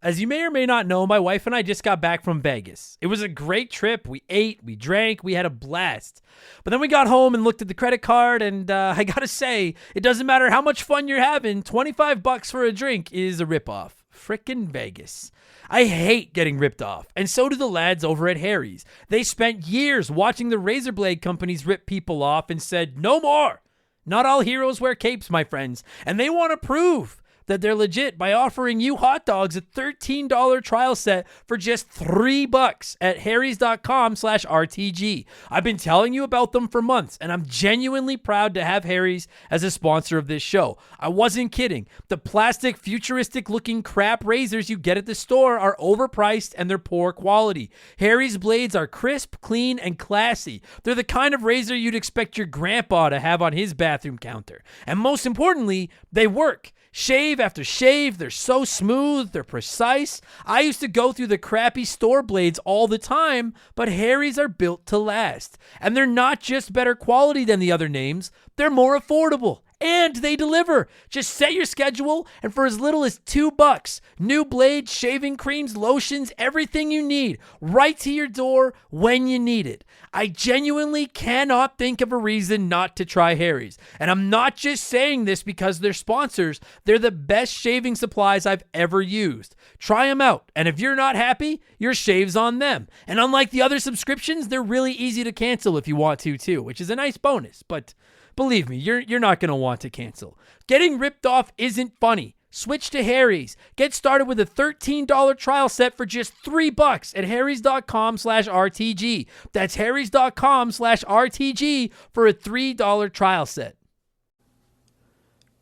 As you may or may not know, my wife and I just got back from Vegas. It was a great trip. We ate, we drank, we had a blast. But then we got home and looked at the credit card, and I gotta say, it doesn't matter how much fun you're having, $25 for a drink is a ripoff. Frickin' Vegas. I hate getting ripped off, and so do the lads over at Harry's. They spent years watching the razor blade companies rip people off and said, no more. Not all heroes wear capes, my friends, and they want to prove that they're legit by offering you hot dogs a $13 trial set for just $3 at harrys.com/RTG. I've been telling you about them for months, and I'm genuinely proud to have Harry's as a sponsor of this show. I wasn't kidding. The plastic, futuristic-looking crap razors you get at the store are overpriced and they're poor quality. Harry's blades are crisp, clean, and classy. They're the kind of razor you'd expect your grandpa to have on his bathroom counter. And most importantly, they work. Shave after shave, they're so smooth, they're precise. I used to go through the crappy store blades all the time, but Harry's are built to last. And they're not just better quality than the other names, they're more affordable. And they deliver. Just set your schedule, and for as little as $2, new blades, shaving creams, lotions, everything you need, right to your door when you need it. I genuinely cannot think of a reason not to try Harry's. And I'm not just saying this because they're sponsors. They're the best shaving supplies I've ever used. Try them out, and if you're not happy, your shave's on them. And unlike the other subscriptions, they're really easy to cancel if you want to too, which is a nice bonus, but believe me, you're not going to want to cancel. Getting ripped off isn't funny. Switch to Harry's. Get started with a $13 trial set for just $3 at harrys.com/RTG. That's harrys.com/RTG for a $3 trial set.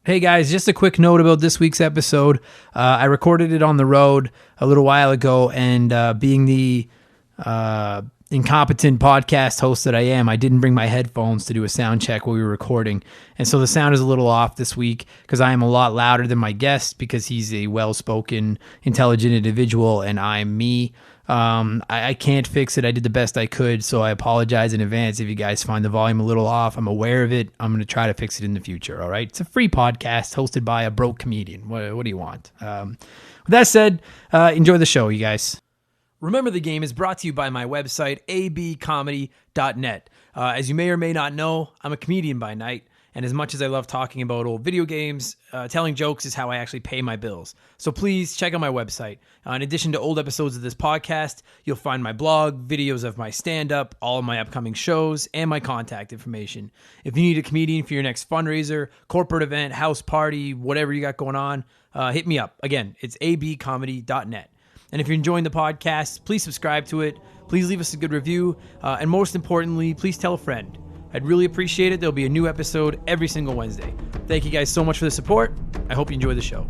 Hey guys, just a quick note about this week's episode. I recorded it on the road a little while ago, and being the incompetent podcast host that I am, I didn't bring my headphones to do a sound check while we were recording. And so the sound is a little off this week because I am a lot louder than my guest because he's a well-spoken, intelligent individual and I'm me. I can't fix it. I did the best I could, so I apologize in advance if you guys find the volume a little off. I'm aware of it. I'm going to try to fix it in the future, all right? It's a free podcast hosted by a broke comedian. What do you want? With that said, enjoy the show, you guys. Remember the Game is brought to you by my website, abcomedy.net. As you may or may not know, I'm a comedian by night, and as much as I love talking about old video games, telling jokes is how I actually pay my bills. So please check out my website. In addition to old episodes of this podcast, you'll find my blog, videos of my stand-up, all of my upcoming shows, and my contact information. If you need a comedian for your next fundraiser, corporate event, house party, whatever you got going on, hit me up. Again, it's abcomedy.net. And if you're enjoying the podcast, please subscribe to it. Please leave us a good review. And most importantly, please tell a friend. I'd really appreciate it. There'll be a new episode every single Wednesday. Thank you guys so much for the support. I hope you enjoy the show.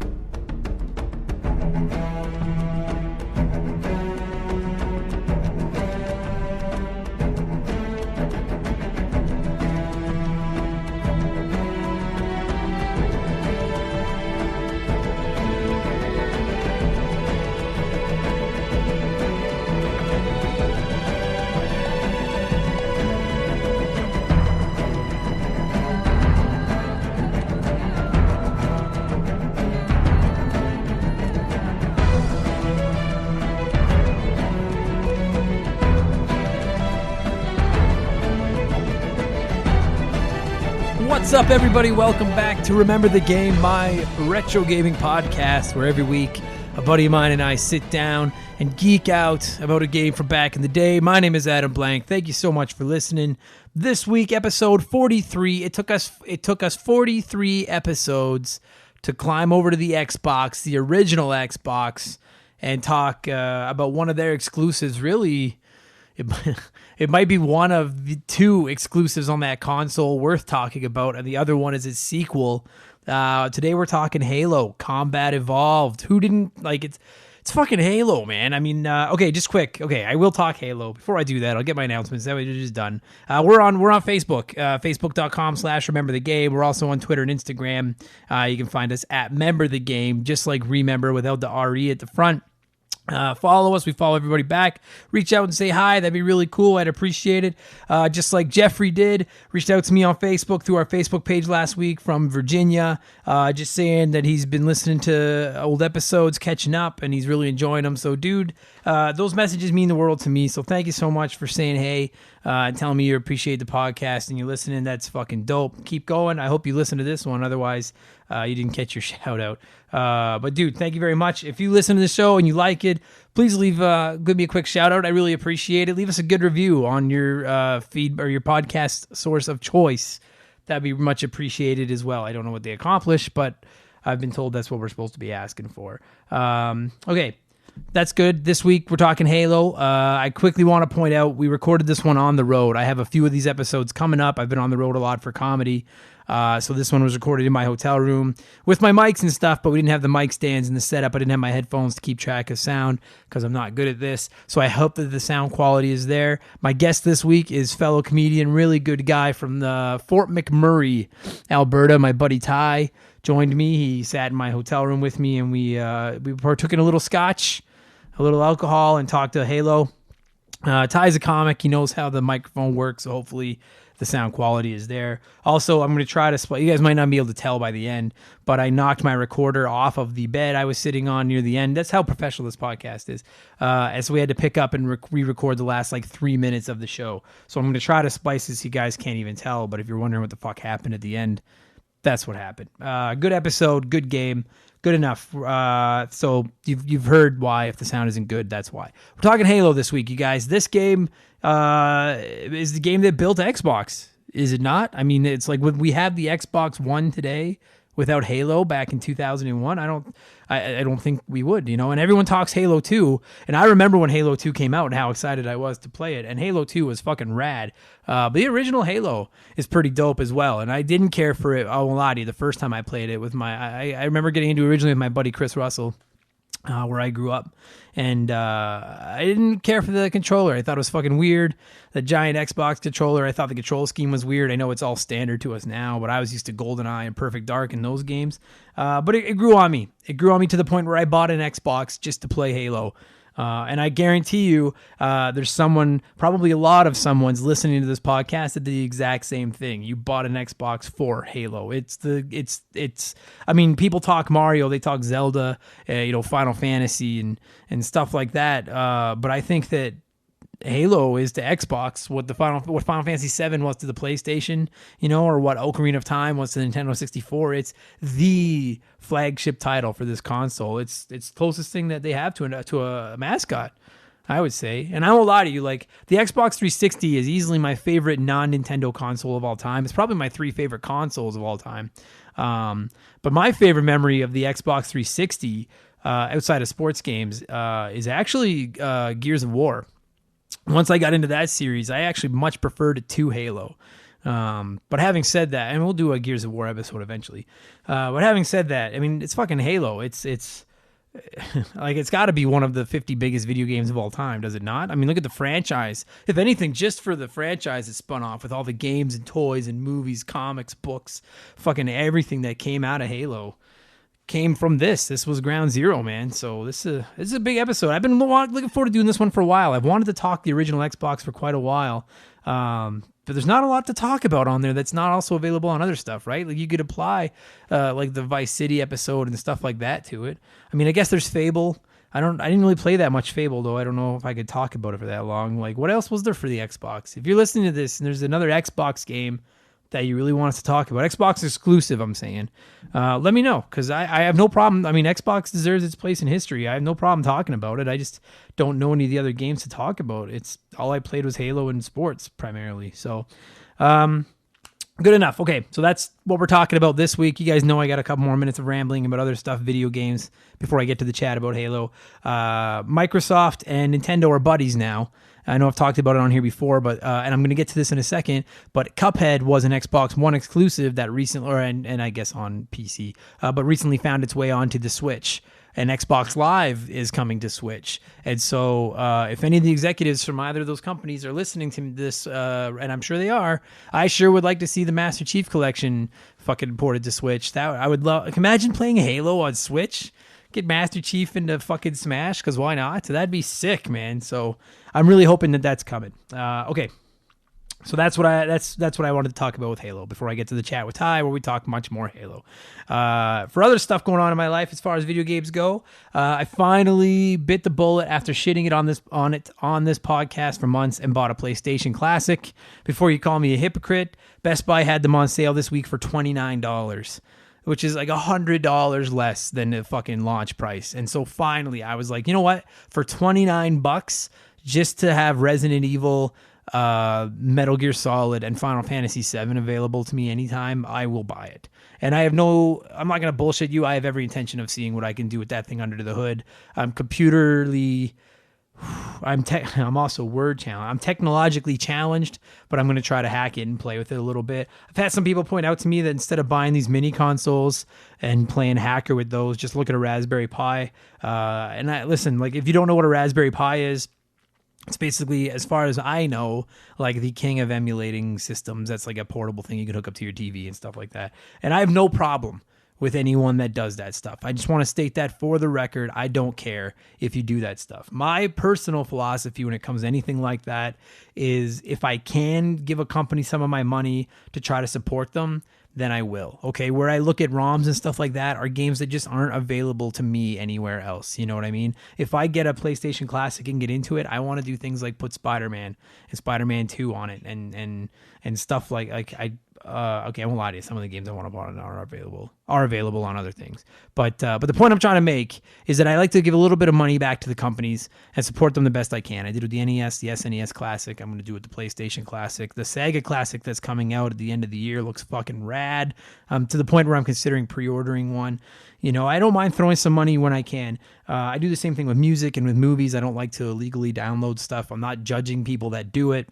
What's up, everybody? Welcome back to Remember the Game, my retro gaming podcast, where every week a buddy of mine and I sit down and geek out about a game from back in the day. My name is Adam Blank. Thank you so much for listening. This week, episode 43. It took us 43 episodes to climb over to the Xbox, the original Xbox, and talk about one of their exclusives. Really, it might be one of the two exclusives on that console worth talking about, and the other one is its sequel. Today we're talking Halo Combat Evolved. Who didn't like it? It's fucking Halo, man. I mean, okay, just quick. Okay, I will talk Halo. Before I do that, I'll get my announcements. That way it's just done. We're on Facebook, facebook.com/remember the game. We're also on Twitter and Instagram. You can find us at Member the Game, just like Remember without the RE at the front. Follow us. We follow everybody back. Reach out and say hi. That'd be really cool. I'd appreciate it. Just like Jeffrey did, reached out to me on Facebook through our Facebook page last week from Virginia, just saying that he's been listening to old episodes, catching up, and he's really enjoying them. So, dude, those messages mean the world to me. So thank you so much for saying hey and telling me you appreciate the podcast and you're listening. That's fucking dope. Keep going. I hope you listen to this one. Otherwise, you didn't catch your shout out. But dude, thank you very much. If you listen to the show and you like it, please give me a quick shout out. I really appreciate it. Leave us a good review on your feed or your podcast source of choice. That'd be much appreciated as well. I don't know what they accomplish, but I've been told that's what we're supposed to be asking for. Okay. That's good. This week, we're talking Halo. I quickly want to point out, we recorded this one on the road. I have a few of these episodes coming up. I've been on the road a lot for comedy. So this one was recorded in my hotel room with my mics and stuff, but we didn't have the mic stands in the setup. I didn't have my headphones to keep track of sound because I'm not good at this. So I hope that the sound quality is there. My guest this week is fellow comedian, really good guy from the Fort McMurray, Alberta. My buddy Ty joined me. He sat in my hotel room with me, and we partook in a little scotch, a little alcohol, and talked to Halo. Ty's a comic. He knows how the microphone works, so hopefully the sound quality is there. Also, I'm going to try to split. You guys might not be able to tell by the end, but I knocked my recorder off of the bed I was sitting on near the end. That's how professional this podcast is. And so we had to pick up and re-record the last 3 minutes of the show. So I'm going to try to splice this. You guys can't even tell, but if you're wondering what the fuck happened at the end, that's what happened. Good episode, good game, good enough. So you've heard why. If the sound isn't good, that's why. We're talking Halo this week, you guys. This game is the game that built Xbox, is it not? I mean, it's like when we have the Xbox One today without Halo back in 2001. I don't think we would, and everyone talks Halo 2, and I remember when Halo 2 came out and how excited I was to play it, and Halo 2 was fucking rad. But the original Halo is pretty dope as well, and I didn't care for it, I won't lie to you, the first time I played it with I remember getting into it originally with my buddy Chris Russell, where I grew up, and I didn't care for the controller. I thought it was fucking weird. The giant Xbox controller, I thought the control scheme was weird. I know it's all standard to us now, but I was used to GoldenEye and Perfect Dark in those games. But it grew on me. It grew on me to the point where I bought an Xbox just to play Halo. And I guarantee you, there's probably a lot of someone's listening to this podcast that did the exact same thing. You bought an Xbox for Halo. I mean, people talk Mario, they talk Zelda, Final Fantasy and stuff like that. But I think that Halo is to Xbox what Final Fantasy VII was to the PlayStation, or what Ocarina of Time was to the Nintendo 64. It's the flagship title for this console. It's the closest thing that they have to a mascot, I would say. And I won't lie to you, the Xbox 360 is easily my favorite non-Nintendo console of all time. It's probably my 3 favorite consoles of all time. But my favorite memory of the Xbox 360, outside of sports games, is actually Gears of War. Once I got into that series, I actually much preferred it to Halo. But having said that, and we'll do a Gears of War episode eventually. But having said that, I mean, it's fucking Halo. It's it's got to be one of the 50 biggest video games of all time, does it not? I mean, look at the franchise. If anything, just for the franchise it spun off with all the games and toys and movies, comics, books, fucking everything that came out of Halo came from this. This was ground zero, man. So this is a big episode. I've been looking forward to doing this one for a while. I've wanted to talk the original Xbox for quite a while. But there's not a lot to talk about on there that's not also available on other stuff, right? You could apply the Vice City episode and stuff like that to it. I mean, I guess there's Fable. I didn't really play that much Fable, though. I don't know if I could talk about it for that long. What else was there for the Xbox? If you're listening to this and there's another Xbox game that you really want us to talk about, Xbox exclusive, I'm saying, let me know, because I have no problem. I mean, Xbox deserves its place in history. I have no problem talking about it. I just don't know any of the other games to talk about. It's all I played was Halo and sports primarily. So, good enough. Okay, so that's what we're talking about this week. You guys know I got a couple more minutes of rambling about other stuff, video games, before I get to the chat about Halo. Microsoft and Nintendo are buddies now. I know I've talked about it on here before, but and I'm going to get to this in a second, but Cuphead was an Xbox One exclusive that recently, and I guess on PC, but recently found its way onto the Switch. And Xbox Live is coming to Switch. And so if any of the executives from either of those companies are listening to this, and I'm sure they are, I sure would like to see the Master Chief Collection fucking ported to Switch. That I would love. Imagine playing Halo on Switch. get Master Chief into fucking Smash, because why not? So that'd be sick, man. So I'm really hoping that that's coming. Okay. So that's what I wanted to talk about with Halo before I get to the chat with Ty, where we talk much more Halo. For other stuff going on in my life as far as video games go, I finally bit the bullet after shitting it on this podcast for months and bought a PlayStation Classic. Before you call me a hypocrite, Best Buy had them on sale this week for $29, which is like $100 less than the fucking launch price. And so finally, I was like, you know what? For $29, just to have Resident Evil, Metal Gear Solid, and Final Fantasy VII available to me anytime, I will buy it. And I'm not going to bullshit you. I have every intention of seeing what I can do with that thing under the hood. I'm also word challenged. I'm technologically challenged, but I'm going to try to hack it and play with it a little bit. I've had some people point out to me that instead of buying these mini consoles and playing hacker with those, just look at a Raspberry Pi. Listen, like, if you don't know what a Raspberry Pi is, it's basically, as far as I know, like the king of emulating systems. That's like a portable thing you can hook up to your TV and stuff like that. And I have no problem with anyone that does that stuff. I just want to state that for the record. I don't care if you do that stuff. My personal philosophy when it comes to anything like that is, if I can give a company some of my money to try to support them, then I will. Okay, where I look at ROMs and stuff like that are games that just aren't available to me anywhere else. You know what I mean? If I get a PlayStation Classic and get into it, I want to do things like put Spider-Man and Spider-Man 2 on it and stuff like okay, I won't lie to you. Some of the games I want to buy are available on other things. But the point I'm trying to make is that I like to give a little bit of money back to the companies and support them the best I can. I did with the NES, the SNES Classic. I'm going to do with the PlayStation Classic. The Sega Classic that's coming out at the end of the year looks fucking rad. To the point where I'm considering pre-ordering one. You know, I don't mind throwing some money when I can. I do the same thing with music and with movies. I don't like to illegally download stuff. I'm not judging people that do it.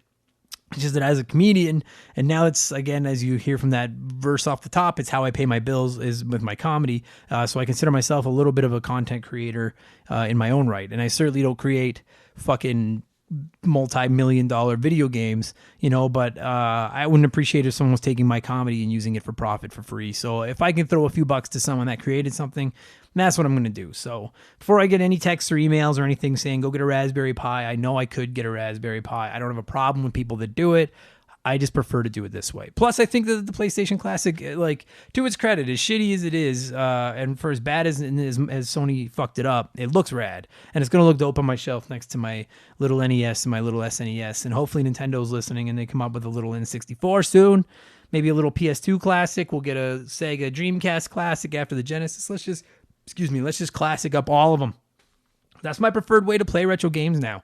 It's just that as a comedian, and now it's, again, as you hear from that verse off the top, it's how I pay my bills is with my comedy. So I consider myself a little bit of a content creator in my own right. And I certainly don't create fucking multi-million-dollar video games, you know, but I wouldn't appreciate if someone was taking my comedy and using it for profit for free. So if I can throw a few bucks to someone that created something, that's what I'm going to do. So before I get any texts or emails or anything saying, go get a Raspberry Pi, I know I could get a Raspberry Pi. I don't have a problem with people that do it. I just prefer to do it this way. Plus, I think that the PlayStation Classic, like, to its credit, as shitty as it is, and for as bad as Sony fucked it up, it looks rad. And it's going to look dope on my shelf next to my little NES and my little SNES. And hopefully Nintendo's listening and they come up with a little N64 soon. Maybe a little PS2 Classic. We'll get a Sega Dreamcast Classic after the Genesis. Let's just classic up all of them. That's my preferred way to play retro games now.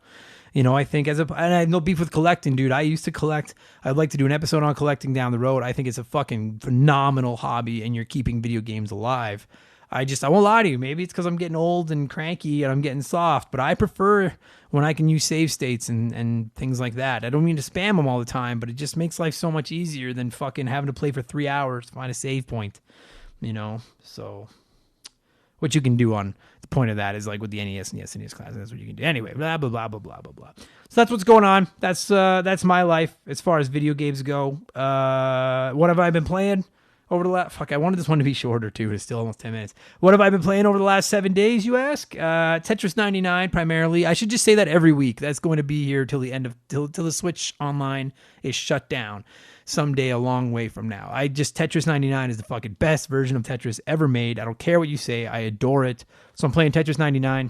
You know, I think and I have no beef with collecting, dude. I used to collect. I'd like to do an episode on collecting down the road. I think it's a fucking phenomenal hobby, and you're keeping video games alive. I won't lie to you. Maybe it's because I'm getting old and cranky and I'm getting soft, but I prefer when I can use save states and things like that. I don't mean to spam them all the time, but it just makes life so much easier than fucking having to play for 3 hours to find a save point, you know? So what you can do on the point of that is, like, with the NES and the SNES Classic, that's what you can do. Anyway, blah, blah, blah, blah, blah, blah, blah. So that's what's going on. That's my life as far as video games go. What have I been playing over the last... Fuck, I wanted this one to be shorter, too. It's still almost 10 minutes. What have I been playing over the last 7 days, you ask? Tetris 99, primarily. I should just say that every week. That's going to be here till the end of... till the Switch Online is shut down someday a long way from now. Tetris 99 is the fucking best version of Tetris ever made. I don't care what you say. I adore it. So I'm playing Tetris 99.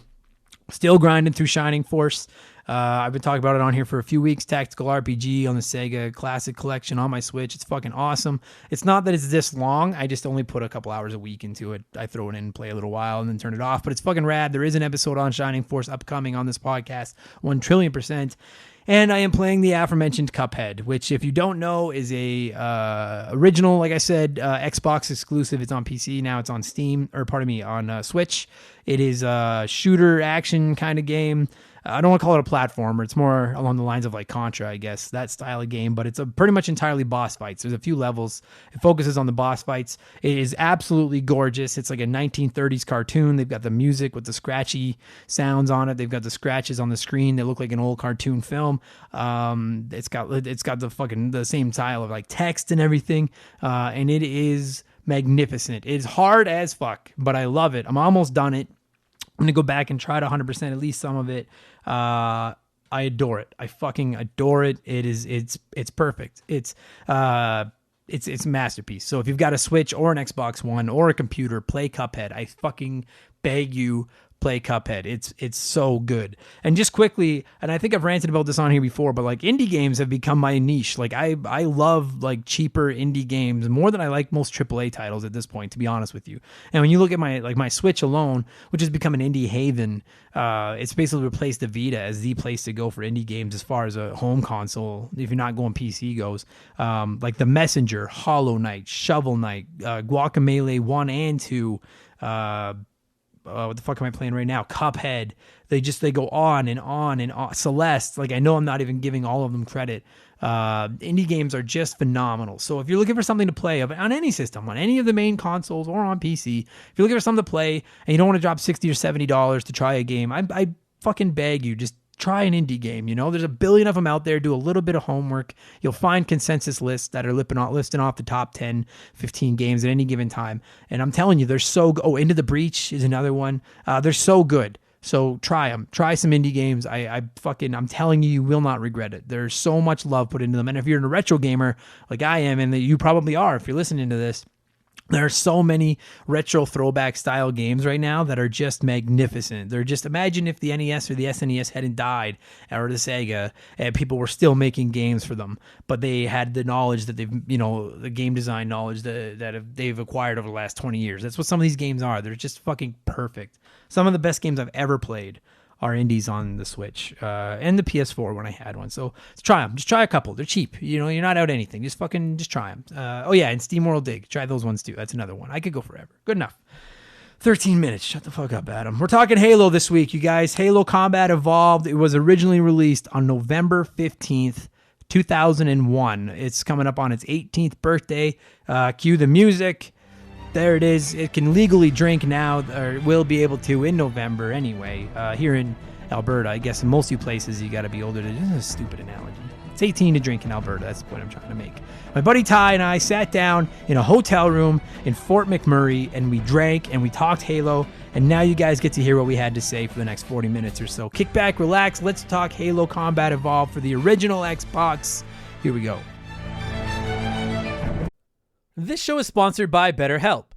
Still grinding through Shining Force. I've been talking about it on here for a few weeks. Tactical RPG on the Sega Classic Collection on my Switch. It's fucking awesome. It's not that it's this long. I just only put a couple hours a week into it. I throw it in, play a little while, and then turn it off. But it's fucking rad. There is an episode on Shining Force upcoming on this podcast. 1,000,000,000%. And I am playing the aforementioned Cuphead, which, if you don't know, is a original, like I said, Xbox exclusive. It's on PC now. It's on Steam, on Switch. It is a shooter action kind of game. I don't want to call it a platformer. It's more along the lines of like Contra, I guess, that style of game. But it's pretty much entirely boss fights. There's a few levels. It focuses on the boss fights. It is absolutely gorgeous. It's like a 1930s cartoon. They've got the music with the scratchy sounds on it. They've got the scratches on the screen. They look like an old cartoon film. It's got the same style of like text and everything. And it is magnificent. It's hard as fuck, but I love it. I'm almost done it. I'm going to go back and try to 100% at least some of it. I adore it. I fucking adore it. It's perfect. It's a masterpiece. So if you've got a Switch or an Xbox One or a computer, play Cuphead. I fucking beg you, play Cuphead. It's so good. And just quickly, and I think I've ranted about this on here before, but like indie games have become my niche. Like I love like cheaper indie games more than I like most AAA titles at this point, to be honest with you. And when you look at my Switch alone, which has become an indie haven, it's basically replaced the Vita as the place to go for indie games as far as a home console, if you're not going PC goes. Like The Messenger, Hollow Knight, Shovel Knight, Guacamelee 1 and 2, what the fuck am I playing right now? Cuphead. They go on and on and on. Celeste. Like, I know I'm not even giving all of them credit. Indie games are just phenomenal. So if you're looking for something to play on any system, on any of the main consoles or on PC, if you're looking for something to play and you don't want to drop $60 or $70 to try a game, I fucking beg you, just try an indie game. You know, there's a billion of them out there. Do a little bit of homework. You'll find consensus lists that are listing off the top 10, 15 games at any given time. And I'm telling you, they're so good. Oh, Into the Breach is another one. They're so good. So try them. Try some indie games. I'm telling you, you will not regret it. There's so much love put into them. And if you're a retro gamer like I am, and you probably are if you're listening to this, there are so many retro throwback style games right now that are just magnificent. They're just, imagine if the NES or the SNES hadn't died, or the Sega, and people were still making games for them, but they had the knowledge that the game design knowledge that they've acquired over the last 20 years. That's what some of these games are. They're just fucking perfect. Some of the best games I've ever played are indies on the Switch and the PS4 when I had one. So try them. Just try a couple. They're cheap. You know, you're not out anything. Just try them. And SteamWorld Dig. Try those ones too. That's another one. I could go forever. Good enough. 13 minutes. Shut the fuck up, Adam. We're talking Halo this week, you guys. Halo Combat Evolved. It was originally released on November 15th, 2001. It's coming up on its 18th birthday. Cue the music. There it is. It can legally drink now, or will be able to in November anyway. Here in Alberta, I guess in most of you places, you got to be older. This is a stupid analogy. It's 18 to drink in Alberta. That's the point I'm trying to make. My buddy Ty and I sat down in a hotel room in Fort McMurray, and we drank and we talked Halo. And now you guys get to hear what we had to say for the next 40 minutes or so. Kick back, relax. Let's talk Halo Combat Evolved for the original Xbox. Here we go. This show is sponsored by BetterHelp.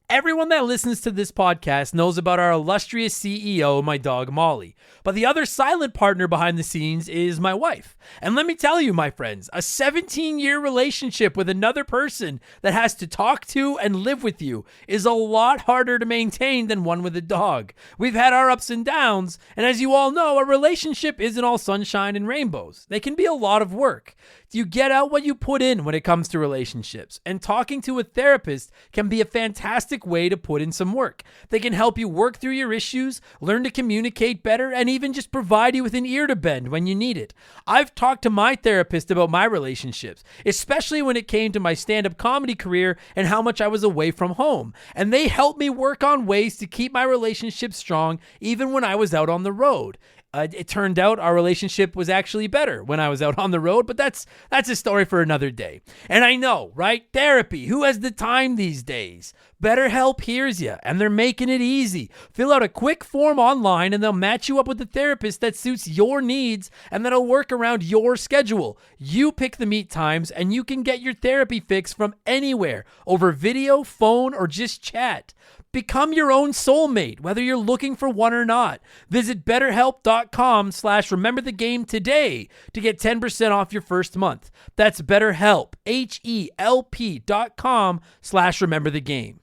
Everyone that listens to this podcast knows about our illustrious CEO, my dog Molly. But the other silent partner behind the scenes is my wife. And let me tell you, my friends, a 17-year relationship with another person that has to talk to and live with you is a lot harder to maintain than one with a dog. We've had our ups and downs, and as you all know, a relationship isn't all sunshine and rainbows. They can be a lot of work. You get out what you put in when it comes to relationships, and talking to a therapist can be a fantastic way to put in some work. They can help you work through your issues, learn to communicate better, and even just provide you with an ear to bend when you need it. I've talked to my therapist about my relationships, especially when it came to my stand-up comedy career and how much I was away from home, and they helped me work on ways to keep my relationship strong even when I was out on the road. It turned out our relationship was actually better when I was out on the road, but that's a story for another day. And I know, right? Therapy. Who has the time these days? BetterHelp hears you, and they're making it easy. Fill out a quick form online, and they'll match you up with a therapist that suits your needs and that'll work around your schedule. You pick the meet times, and you can get your therapy fix from anywhere, over video, phone, or just chat. Become your own soulmate, whether you're looking for one or not. Visit BetterHelp.com/RememberTheGame today to get 10% off your first month. That's BetterHelp, HELP.com/RememberTheGame.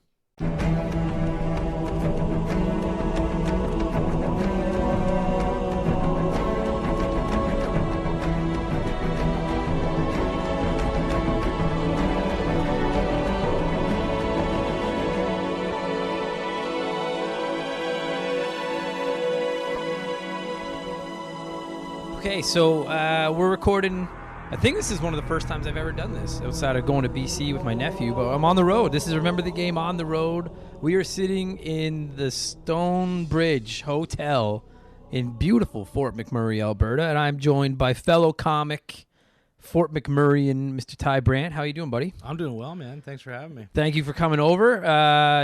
Okay, so we're recording. I think this is one of the first times I've ever done this outside of going to BC with my nephew, but I'm on the road. This is Remember the Game on the road. We are sitting in the Stonebridge Hotel in beautiful Fort McMurray, Alberta, and I'm joined by fellow comic Fort McMurrayan, Mr. Ty Brandt. How you doing, buddy? I'm doing well, man. Thanks for having me. Thank you for coming over.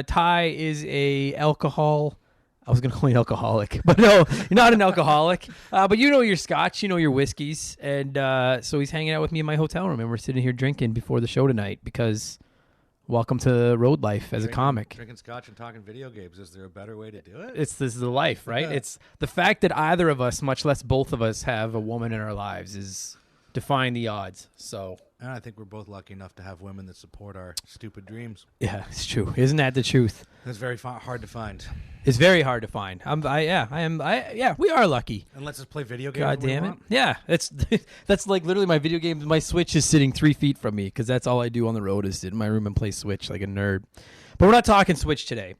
Ty is a alcohol I was going to call you an alcoholic, but no, you're not an alcoholic. But you know your scotch, you know your whiskeys. And so he's hanging out with me in my hotel room, and we're sitting here drinking before the show tonight because welcome to road life as a comic. Drinking scotch and talking video games. Is there a better way to do it? This is the life, right? It's the fact that either of us, much less both of us, have a woman in our lives is defying the odds. So... And I think we're both lucky enough to have women that support our stupid dreams. Yeah, it's true. Isn't that the truth? That's very hard to find. It's very hard to find. We are lucky. And let's just play video games. God damn it. Yeah, that's like literally my video game. My Switch is sitting 3 feet from me because that's all I do on the road is sit in my room and play Switch like a nerd. But we're not talking Switch today.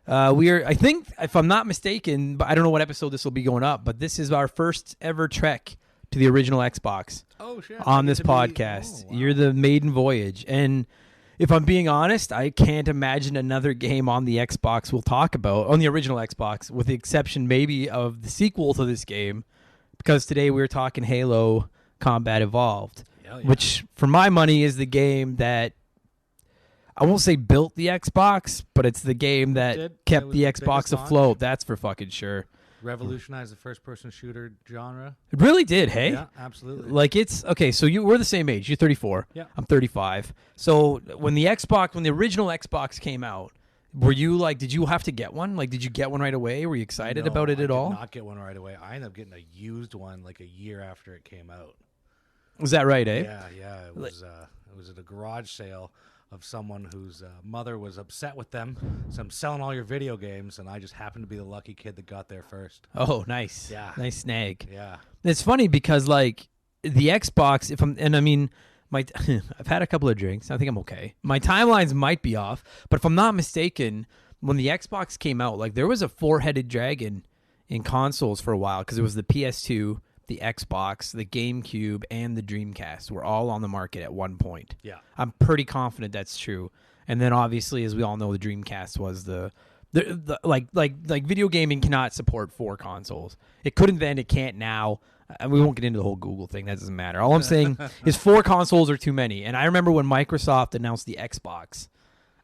I think, if I'm not mistaken, but I don't know what episode this will be going up, but this is our first ever trek to the original Xbox on this podcast. Wow. You're the maiden voyage. And if I'm being honest, I can't imagine another game on the Xbox we'll talk about, on the original Xbox, with the exception maybe of the sequel to this game, because today we're talking Halo Combat Evolved, which for my money is the game that, I won't say built the Xbox, but it's the game that kept the Xbox afloat. That's for fucking sure. Revolutionized the first-person shooter genre. It really did, hey? Yeah, absolutely. Like it's okay. So we're the same age. You're 34. Yeah, I'm 35. So when the original Xbox came out, were you like, did you have to get one? Like, did you get one right away? Were you excited about it at all? I did not get one right away. I ended up getting a used one like a year after it came out. Was that right, eh? Yeah. It was at a garage sale of someone whose mother was upset with them. So I'm selling all your video games, and I just happened to be the lucky kid that got there first. Oh, nice. Yeah. Nice snag. Yeah. It's funny because, like, the Xbox, I've had a couple of drinks. I think I'm okay. My timelines might be off, but if I'm not mistaken, when the Xbox came out, like, there was a four-headed dragon in consoles for a while because it was the PS2, the Xbox, the GameCube, and the Dreamcast were all on the market at one point. Yeah. I'm pretty confident that's true. And then obviously, as we all know, the Dreamcast was the video gaming cannot support 4 consoles. It couldn't then, it can't now. And we won't get into the whole Google thing. That doesn't matter. All I'm saying is 4 consoles are too many. And I remember when Microsoft announced the Xbox,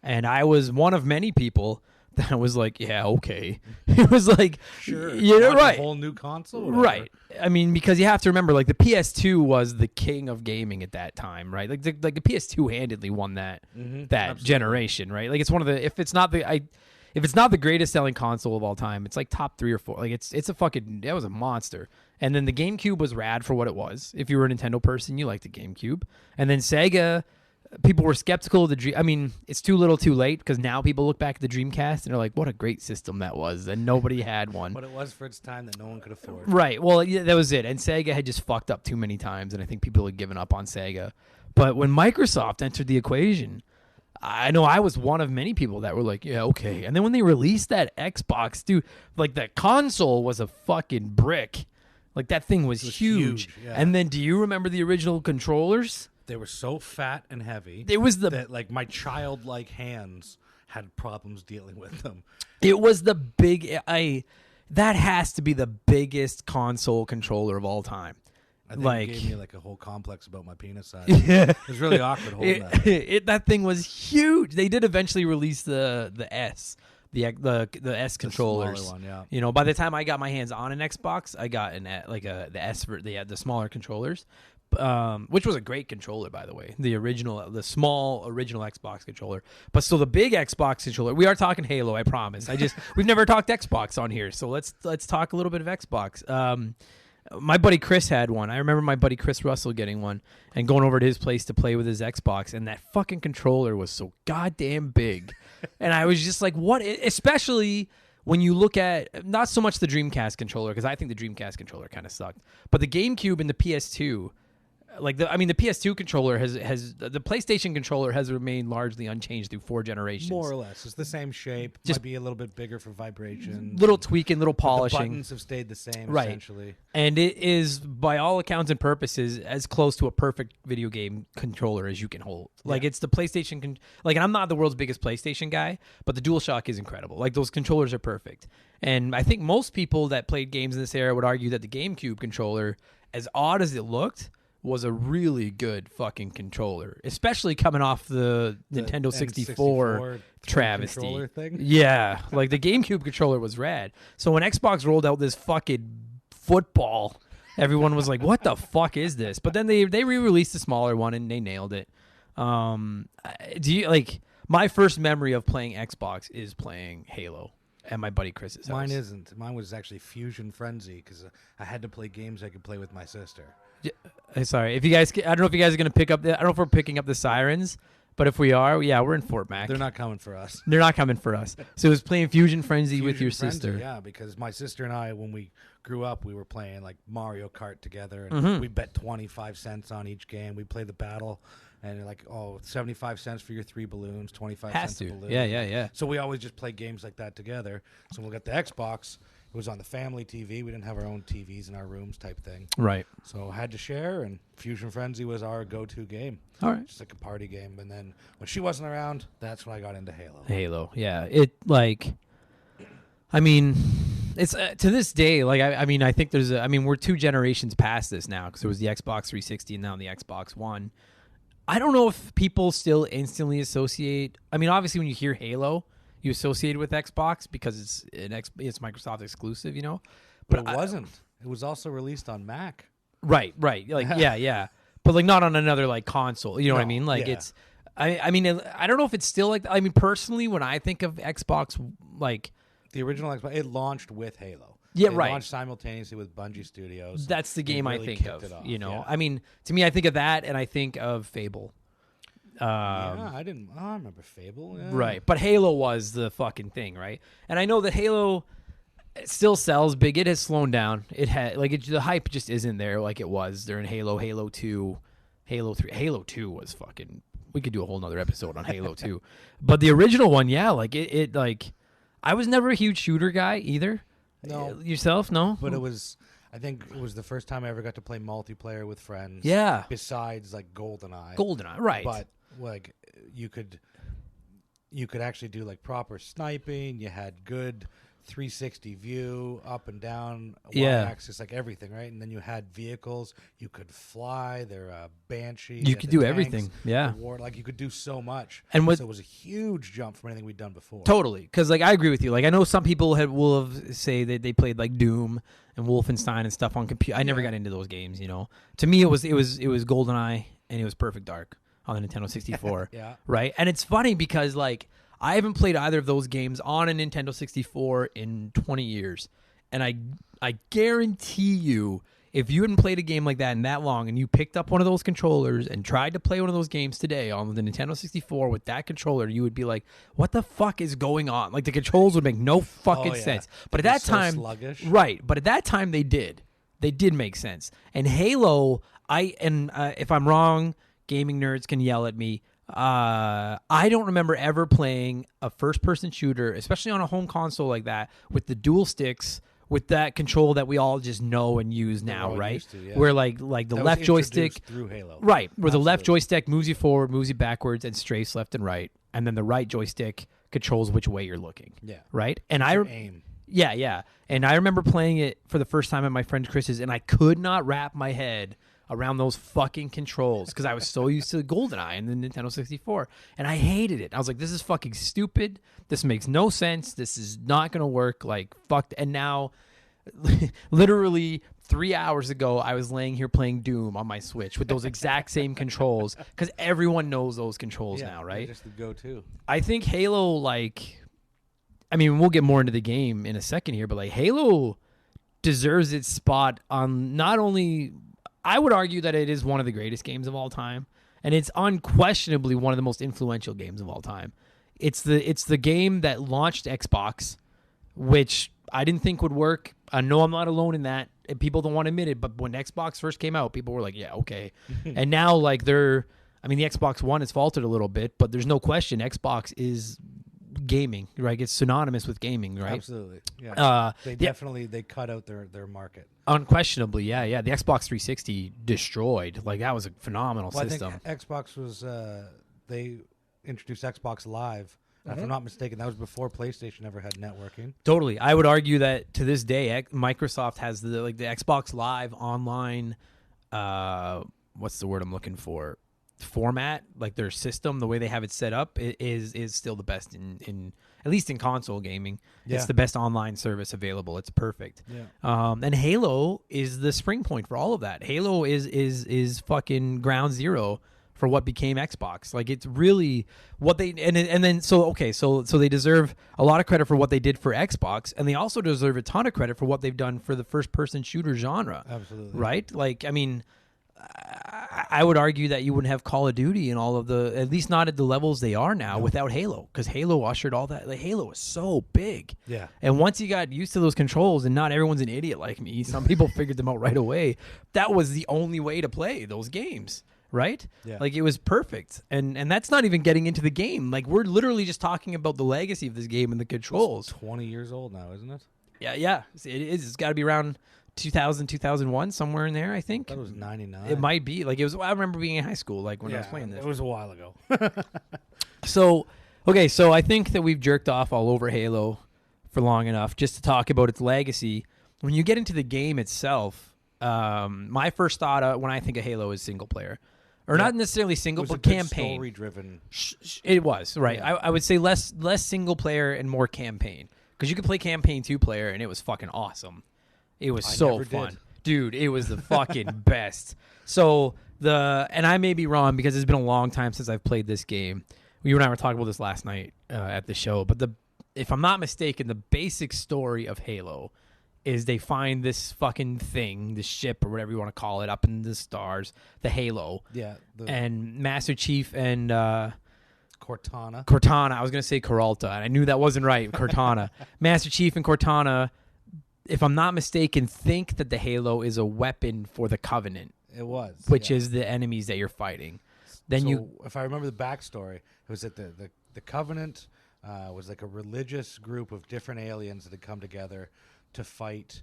and I was one of many people that was like, yeah, okay. It was like, sure, yeah, right. A whole new console, right? I mean, because you have to remember, like, the PS2 was the king of gaming at that time, right? Like the PS2 handedly won that generation, right? Like, it's one of the, if it's not the greatest selling console of all time, it's like top 3 or 4. Like, it's a fucking, that was a monster. And then the GameCube was rad for what it was. If you were a Nintendo person, you liked the GameCube. And then Sega, people were skeptical of the Dream. I mean, it's too little too late because now people look back at the Dreamcast and they're like, what a great system that was. And nobody had one. But it was for its time that no one could afford. Right. Well, yeah, that was it. And Sega had just fucked up too many times. And I think people had given up on Sega. But when Microsoft entered the equation, I know I was one of many people that were like, yeah, okay. And then when they released that Xbox, dude, like, the console was a fucking brick. Like, that thing was huge. Yeah. And then do you remember the original controllers? They were so fat and heavy. It was that, like, my childlike hands had problems dealing with them. It was the that has to be the biggest console controller of all time. I think it gave me like a whole complex about my penis size. Yeah. It was really awkward holding that. That thing was huge. They did eventually release the S. The S controllers. The smaller one, yeah. You know, by the time I got my hands on an Xbox, I got the S for the smaller controllers, which was a great controller, by the way. The small original Xbox controller. But so the big Xbox controller. We are talking Halo, I promise. We've never talked Xbox on here, so let's talk a little bit of Xbox. My buddy Chris had one. I remember my buddy Chris Russell getting one and going over to his place to play with his Xbox, and that fucking controller was so goddamn big. And I was just like, what? Especially when you look at not so much the Dreamcast controller, because I think the Dreamcast controller kind of sucked, but the GameCube and the PS2. Like the PS2 controller has the PlayStation controller has remained largely unchanged through 4 generations. More or less, it's the same shape. Just might be a little bit bigger for vibration. Little tweaking, little polishing. The buttons have stayed the same, right? Essentially, and it is, by all accounts and purposes, as close to a perfect video game controller as you can hold. Like, it's the PlayStation. And I'm not the world's biggest PlayStation guy, but the DualShock is incredible. Like, those controllers are perfect. And I think most people that played games in this era would argue that the GameCube controller, as odd as it looked, was a really good fucking controller, especially coming off the Nintendo 64 travesty. Controller thing? Yeah, like the GameCube controller was rad. So when Xbox rolled out this fucking football, everyone was like, "What the fuck is this?" But then they re-released a smaller one and they nailed it. Do you like my first memory of playing Xbox is playing Halo at my buddy Chris's house. Mine isn't. Mine was actually Fusion Frenzy because I had to play games I could play with my sister. Sorry, if you guys, I don't know if you guys are gonna pick up. I don't know if we're picking up the sirens, but if we are, yeah, we're in Fort Mac. They're not coming for us. They're not coming for us. So it was playing Fusion Frenzy with your Frenzy, sister. Yeah, because my sister and I, when we grew up, we were playing like Mario Kart together, and we bet 25 cents on each game. We play the battle, and like 75 cents for your 3 balloons, 25 cents a balloon. Yeah. So we always just play games like that together. So when we got the Xbox, it was on the family TV. We didn't have our own TVs in our rooms type thing. Right. So I had to share, and Fusion Frenzy was our go-to game. All right. Just like a party game. And then when she wasn't around, that's when I got into Halo. Halo, yeah. It like, I mean, it's to this day. Like, I mean, I think there's. We're 2 generations past this now because there was the Xbox 360 and now the Xbox One. I don't know if people still instantly associate. I mean, obviously, when you hear Halo, you associate it with Xbox because it's Microsoft exclusive, you know. But it wasn't. It was also released on Mac. Right. Like, yeah. But like not on another like console. You know what I mean? Like it's. I mean, I don't know if it's still like. I mean, personally, when I think of Xbox, like the original Xbox, it launched with Halo. Yeah, it right. launched simultaneously with Bungie Studios. That's the game really I think of. off, You know, yeah. I mean, to me, I think of that, and I think of Fable. Yeah, I didn't. I remember Fable. Yeah. Right, but Halo was the fucking thing, right? And I know that Halo still sells big. It has slowed down. It had the hype just isn't there like it was during Halo, Halo 2, Halo 3. Halo 2 was fucking. We could do a whole nother episode on Halo 2, but the original one, yeah, like it like. I was never a huge shooter guy either. No. Yourself, no? But it was. I think it was the first time I ever got to play multiplayer with friends. Yeah. Besides like Goldeneye. Goldeneye, right? But like you could actually do like proper sniping. You had good 360 view, up and down, y-axis, like everything, right? And then you had vehicles. You could fly. They're Banshee. You could do everything. Yeah. Like you could do so much. And so it was a huge jump from anything we'd done before. Totally, because like I agree with you. Like I know some people will have say that they played like Doom and Wolfenstein and stuff on computer. I never got into those games. You know, to me it was Goldeneye and it was Perfect Dark on the Nintendo 64. Yeah. Right. And it's funny because like I haven't played either of those games on a Nintendo 64 in 20 years, and I guarantee you, if you hadn't played a game like that in that long and you picked up one of those controllers and tried to play one of those games today on the Nintendo 64 with that controller, you would be like, what the fuck is going on? Like the controls would make no fucking sense. But at that time, sluggish. right. But at that time they did make sense. And Halo, if I'm wrong, gaming nerds can yell at me. I don't remember ever playing a first-person shooter, especially on a home console like that, with the dual sticks, with that control that we all just know and use now, right? Where like the that left joystick through Halo, right? Where the left joystick moves you forward, moves you backwards, and strays left and right, and then the right joystick controls which way you're looking. Yeah, right. And aim. Yeah. And I remember playing it for the first time at my friend Chris's, and I could not wrap my head around those fucking controls because I was so used to Goldeneye and the Nintendo 64, and I hated it. I was like, this is fucking stupid. This makes no sense. This is not going to work. Like, fuck. And now, literally 3 hours ago, I was laying here playing Doom on my Switch with those exact same controls because everyone knows those controls now, right? Just the go-to. I think Halo, like, I mean, we'll get more into the game in a second here, but like Halo deserves its spot on not only... I would argue that it is one of the greatest games of all time, and it's unquestionably one of the most influential games of all time. It's the game that launched Xbox, which I didn't think would work. I know I'm not alone in that. And people don't want to admit it, but when Xbox first came out, people were like, yeah, okay. And now, like, the Xbox One has faltered a little bit, but there's no question Xbox is gaming, right? It's synonymous with gaming, right? Absolutely. Yeah. They cut out their market. Unquestionably, yeah. The Xbox 360 destroyed. Like, that was a phenomenal system. I think Xbox was they introduced Xbox Live. If I'm not mistaken, that was before PlayStation ever had networking. Totally. I would argue that to this day, Microsoft has the Xbox Live online what's the word I'm looking for? Format, like their system, the way they have it set up is still the best in at least in console gaming. Yeah. It's the best online service available. It's perfect. Yeah. And Halo is the spring point for all of that. Halo is fucking ground zero for what became Xbox. Like it's really what they and then so they deserve a lot of credit for what they did for Xbox, and they also deserve a ton of credit for what they've done for the first person shooter genre. Absolutely. Right? Like I mean, I would argue that you wouldn't have Call of Duty and all of the, at least not at the levels they are now, without Halo, because Halo ushered all that. Like Halo was so big. Yeah. And once you got used to those controls, and not everyone's an idiot like me, some people figured them out right away. That was the only way to play those games, right? Yeah. Like it was perfect. And that's not even getting into the game. Like we're literally just talking about the legacy of this game and the controls. It's 20 years old now, isn't it? Yeah. It is. It's got to be around 2000, 2001, somewhere in there, I think. That was 99. It might be. Like it was. I remember being in high school, like when I was playing this. It was a while ago. So I think that we've jerked off all over Halo for long enough just to talk about its legacy. When you get into the game itself, my first thought when I think of Halo is single player, or not necessarily single, but campaign. Story driven. It was right. Yeah. I would say less single player and more campaign, because you could play campaign 2-player and it was fucking awesome. It was so fun. Dude, it was the fucking best. So and I may be wrong because it's been a long time since I've played this game. You and I were talking about this last night at the show, but if I'm not mistaken, the basic story of Halo is they find this fucking thing, this ship or whatever you want to call it, up in the stars, the Halo. Yeah. And Master Chief and Cortana. I was going to say Coralta, and I knew that wasn't right. Cortana. Master Chief and Cortana, if I'm not mistaken, think that the Halo is a weapon for the Covenant. It was. Which is the enemies that you're fighting. Then if I remember the backstory, it was that the Covenant was like a religious group of different aliens that had come together to fight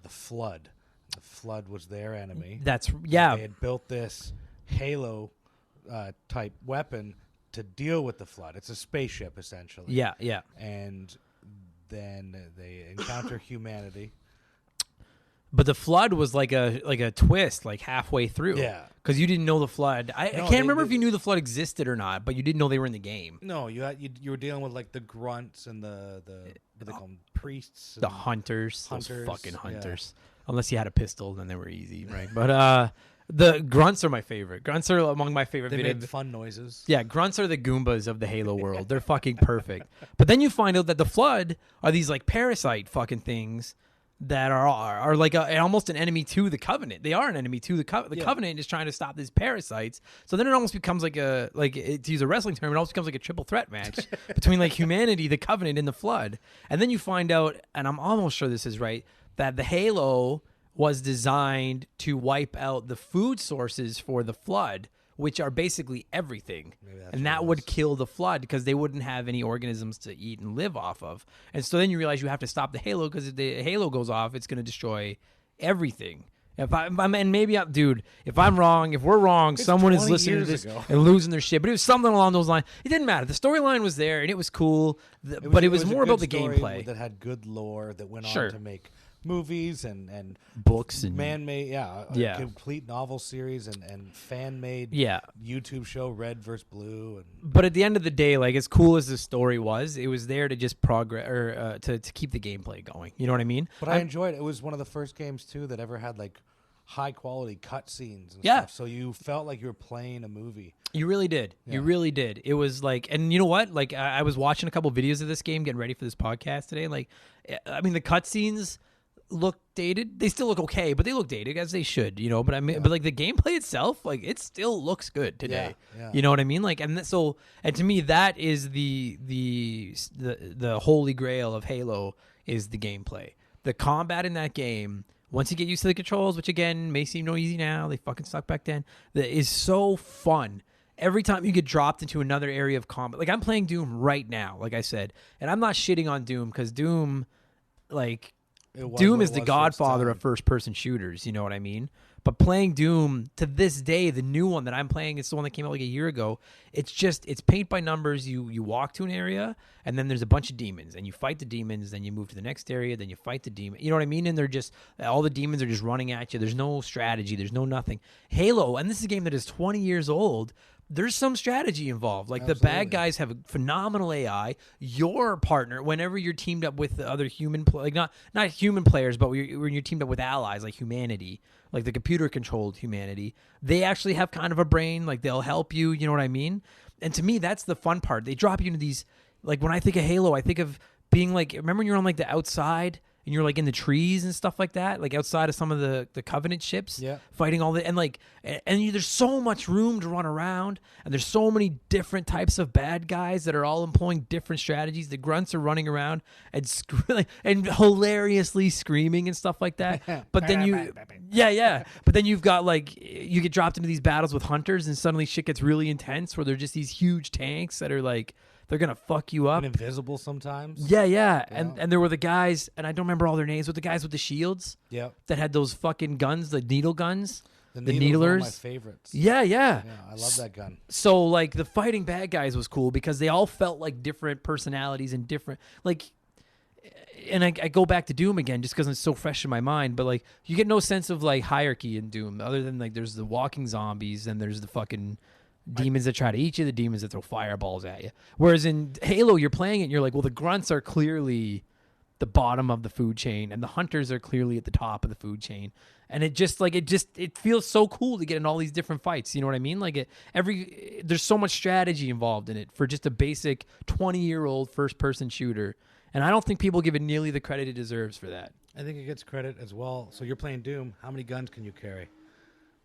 the Flood. The Flood was their enemy. They had built this Halo type weapon to deal with the Flood. It's a spaceship, essentially. Yeah. And then they encounter humanity. But the Flood was like a twist, like halfway through. Yeah. Because you didn't know the Flood. I can't remember if you knew the Flood existed or not, but you didn't know they were in the game. No, you were dealing with like the grunts and the what they call them, priests. The hunters. Those fucking yeah. hunters. Unless you had a pistol, then they were easy, right? But the grunts are my favorite. Grunts are among my favorite. They made fun noises. Yeah, grunts are the Goombas of the Halo world. They're fucking perfect. But then you find out that the Flood are these like parasite fucking things that are like almost an enemy to the Covenant. They are an enemy to the Covenant. The Covenant is trying to stop these parasites. So then it almost becomes to use a wrestling term, it almost becomes like a triple threat match between like humanity, the Covenant, and the Flood. And then you find out, and I'm almost sure this is right, that the Halo was designed to wipe out the food sources for the Flood, which are basically everything. And that would kill the Flood because they wouldn't have any organisms to eat and live off of. And so then you realize you have to stop the Halo, because if the Halo goes off, it's going to destroy everything. If I'm wrong, if we're wrong, someone is listening to this and losing their shit. But it was something along those lines. It didn't matter. The storyline was there and it was cool, but it was more about the gameplay. That had good lore that went on to make movies and books and man-made, complete novel series and fan-made YouTube show, Red vs. Blue. But at the end of the day, like as cool as the story was, it was there to just progress or to keep the gameplay going. You know what I mean? But I enjoyed it. It was one of the first games too that ever had like high-quality cutscenes and stuff. So you felt like you were playing a movie. You really did. Yeah. You really did. It was like, and you know what? Like I was watching a couple videos of this game, getting ready for this podcast today. Like, I mean, the cutscenes look dated. They still look okay, but they look dated as they should, you know. But I mean, but like the gameplay itself, like it still looks good today. Yeah. You know what I mean? Like, and to me, that is the holy grail of Halo is the gameplay, the combat in that game. Once you get used to the controls, which again may seem no easy now, they fucking suck back then. That is so fun. Every time you get dropped into another area of combat, like I'm playing Doom right now, like I said, and I'm not shitting on Doom because Doom, like. Doom is the godfather of first-person shooters, you know what I mean? But playing Doom to this day, the new one that I'm playing, it's the one that came out like a year ago. It's paint by numbers. You walk to an area, and then there's a bunch of demons, and you fight the demons. Then you move to the next area, then you fight the demon. You know what I mean? And they're just all the demons are just running at you. There's no strategy. There's no nothing. Halo, and this is a game that is 20 years old. There's some strategy involved. Like Absolutely. the bad guys have a phenomenal AI. Your partner, whenever you're teamed up with the other human, like not human players, but when you're teamed up with allies like humanity, like the computer-controlled humanity, they actually have kind of a brain. Like they'll help you. You know what I mean? And to me, that's the fun part. They drop you into these. Like when I think of Halo, I think of being like. Remember when you're on like the outside? And you're like in the trees and stuff like that, like outside of some of the Covenant ships, fighting all the there's so much room to run around, and there's so many different types of bad guys that are all employing different strategies. The grunts are running around and hilariously screaming and stuff like that. But then but then you've got like you get dropped into these battles with hunters, and suddenly shit gets really intense where they're just these huge tanks that are like. They're going to fuck you up. And invisible sometimes. Yeah. And there were the guys, and I don't remember all their names, but the guys with the shields that had those fucking guns, the needle guns. The needlers. One of my favorites. Yeah. Yeah, I love that gun. So, like, the fighting bad guys was cool because they all felt like different personalities and different, like, and I go back to Doom again just because it's so fresh in my mind, but, like, you get no sense of, like, hierarchy in Doom other than, like, there's the walking zombies and there's the fucking... demons that try to eat you, the demons that throw fireballs at you. Whereas in Halo, you're playing it and you're like, well, the grunts are clearly the bottom of the food chain and the hunters are clearly at the top of the food chain. And it feels so cool to get in all these different fights. You know what I mean? Like there's so much strategy involved in it for just a basic 20-year-old first-person shooter. And I don't think people give it nearly the credit it deserves for that. I think it gets credit as well. So you're playing Doom. How many guns can you carry?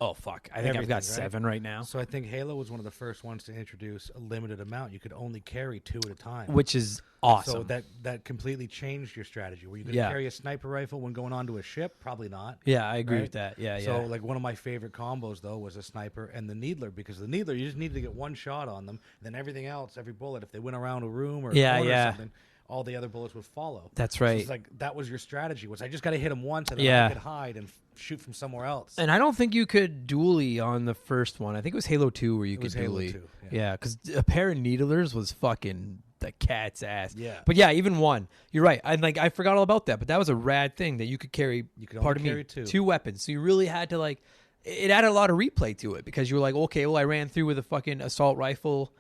Oh, fuck. I think I've got 7 right now. So I think Halo was one of the first ones to introduce a limited amount. You could only carry 2 at a time. Which is awesome. So that completely changed your strategy. Were you going to carry a sniper rifle when going onto a ship? Probably not. Yeah, I agree with that. Yeah. So, like, one of my favorite combos, though, was a sniper and the needler. Because the needler, you just needed to get one shot on them. And then everything else, every bullet, if they went around a room or a corner or something, all the other bullets would follow. That's right. So it's like that was your strategy. Was I just got to hit him once and then I could hide and shoot from somewhere else. And I don't think you could dually on the first one. I think it was Halo 2 where you could dually. Halo 2, yeah, because a pair of needlers was fucking the cat's ass. Yeah. But yeah, even one. You're right. I forgot all about that. But that was a rad thing that you could carry. You could only carry 2 weapons. So you really had to like. It added a lot of replay to it because you were like, okay, well, I ran through with a fucking assault rifle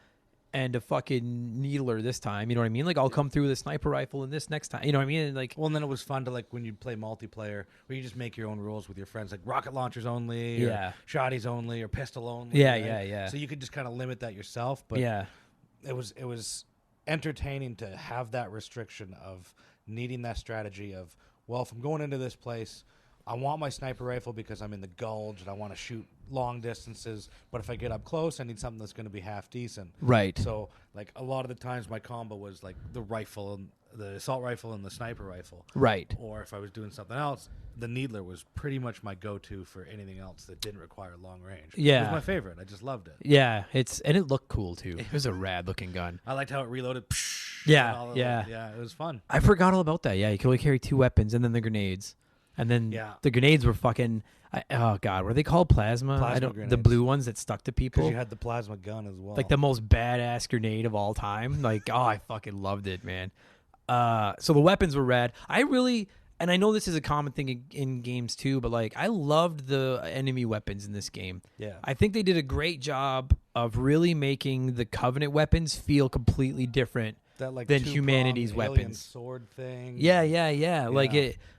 and a fucking needler this time, you know what I mean? Like, I'll come through with a sniper rifle and this next time, you know what I mean? And like, well, and then it was fun to, like, when you play multiplayer, where you just make your own rules with your friends, like rocket launchers only, or shotties only, or pistol only. Yeah. So you could just kind of limit that yourself, but it was entertaining to have that restriction of needing that strategy of, well, if I'm going into this place, I want my sniper rifle because I'm in the gulch and I want to shoot long distances. But if I get up close, I need something that's going to be half decent. Right. So, like, a lot of the times my combo was, like, the rifle, and the assault rifle and the sniper rifle. Right. Or if I was doing something else, the needler was pretty much my go-to for anything else that didn't require long range. Yeah. It was my favorite. I just loved it. Yeah. And it looked cool, too. It was a rad-looking gun. I liked how it reloaded. Yeah. Yeah, it was fun. I forgot all about that. Yeah, you could only carry 2 weapons and then the grenades. And then the grenades were fucking, oh God, were they called plasma? Grenades. The blue ones that stuck to people. Because you had the plasma gun as well. Like the most badass grenade of all time. Like, oh, I fucking loved it, man. So the weapons were rad. And I know this is a common thing in games too, but like I loved the enemy weapons in this game. Yeah. I think they did a great job of really making the Covenant weapons feel completely different than humanity's weapons. Sword thing. Yeah.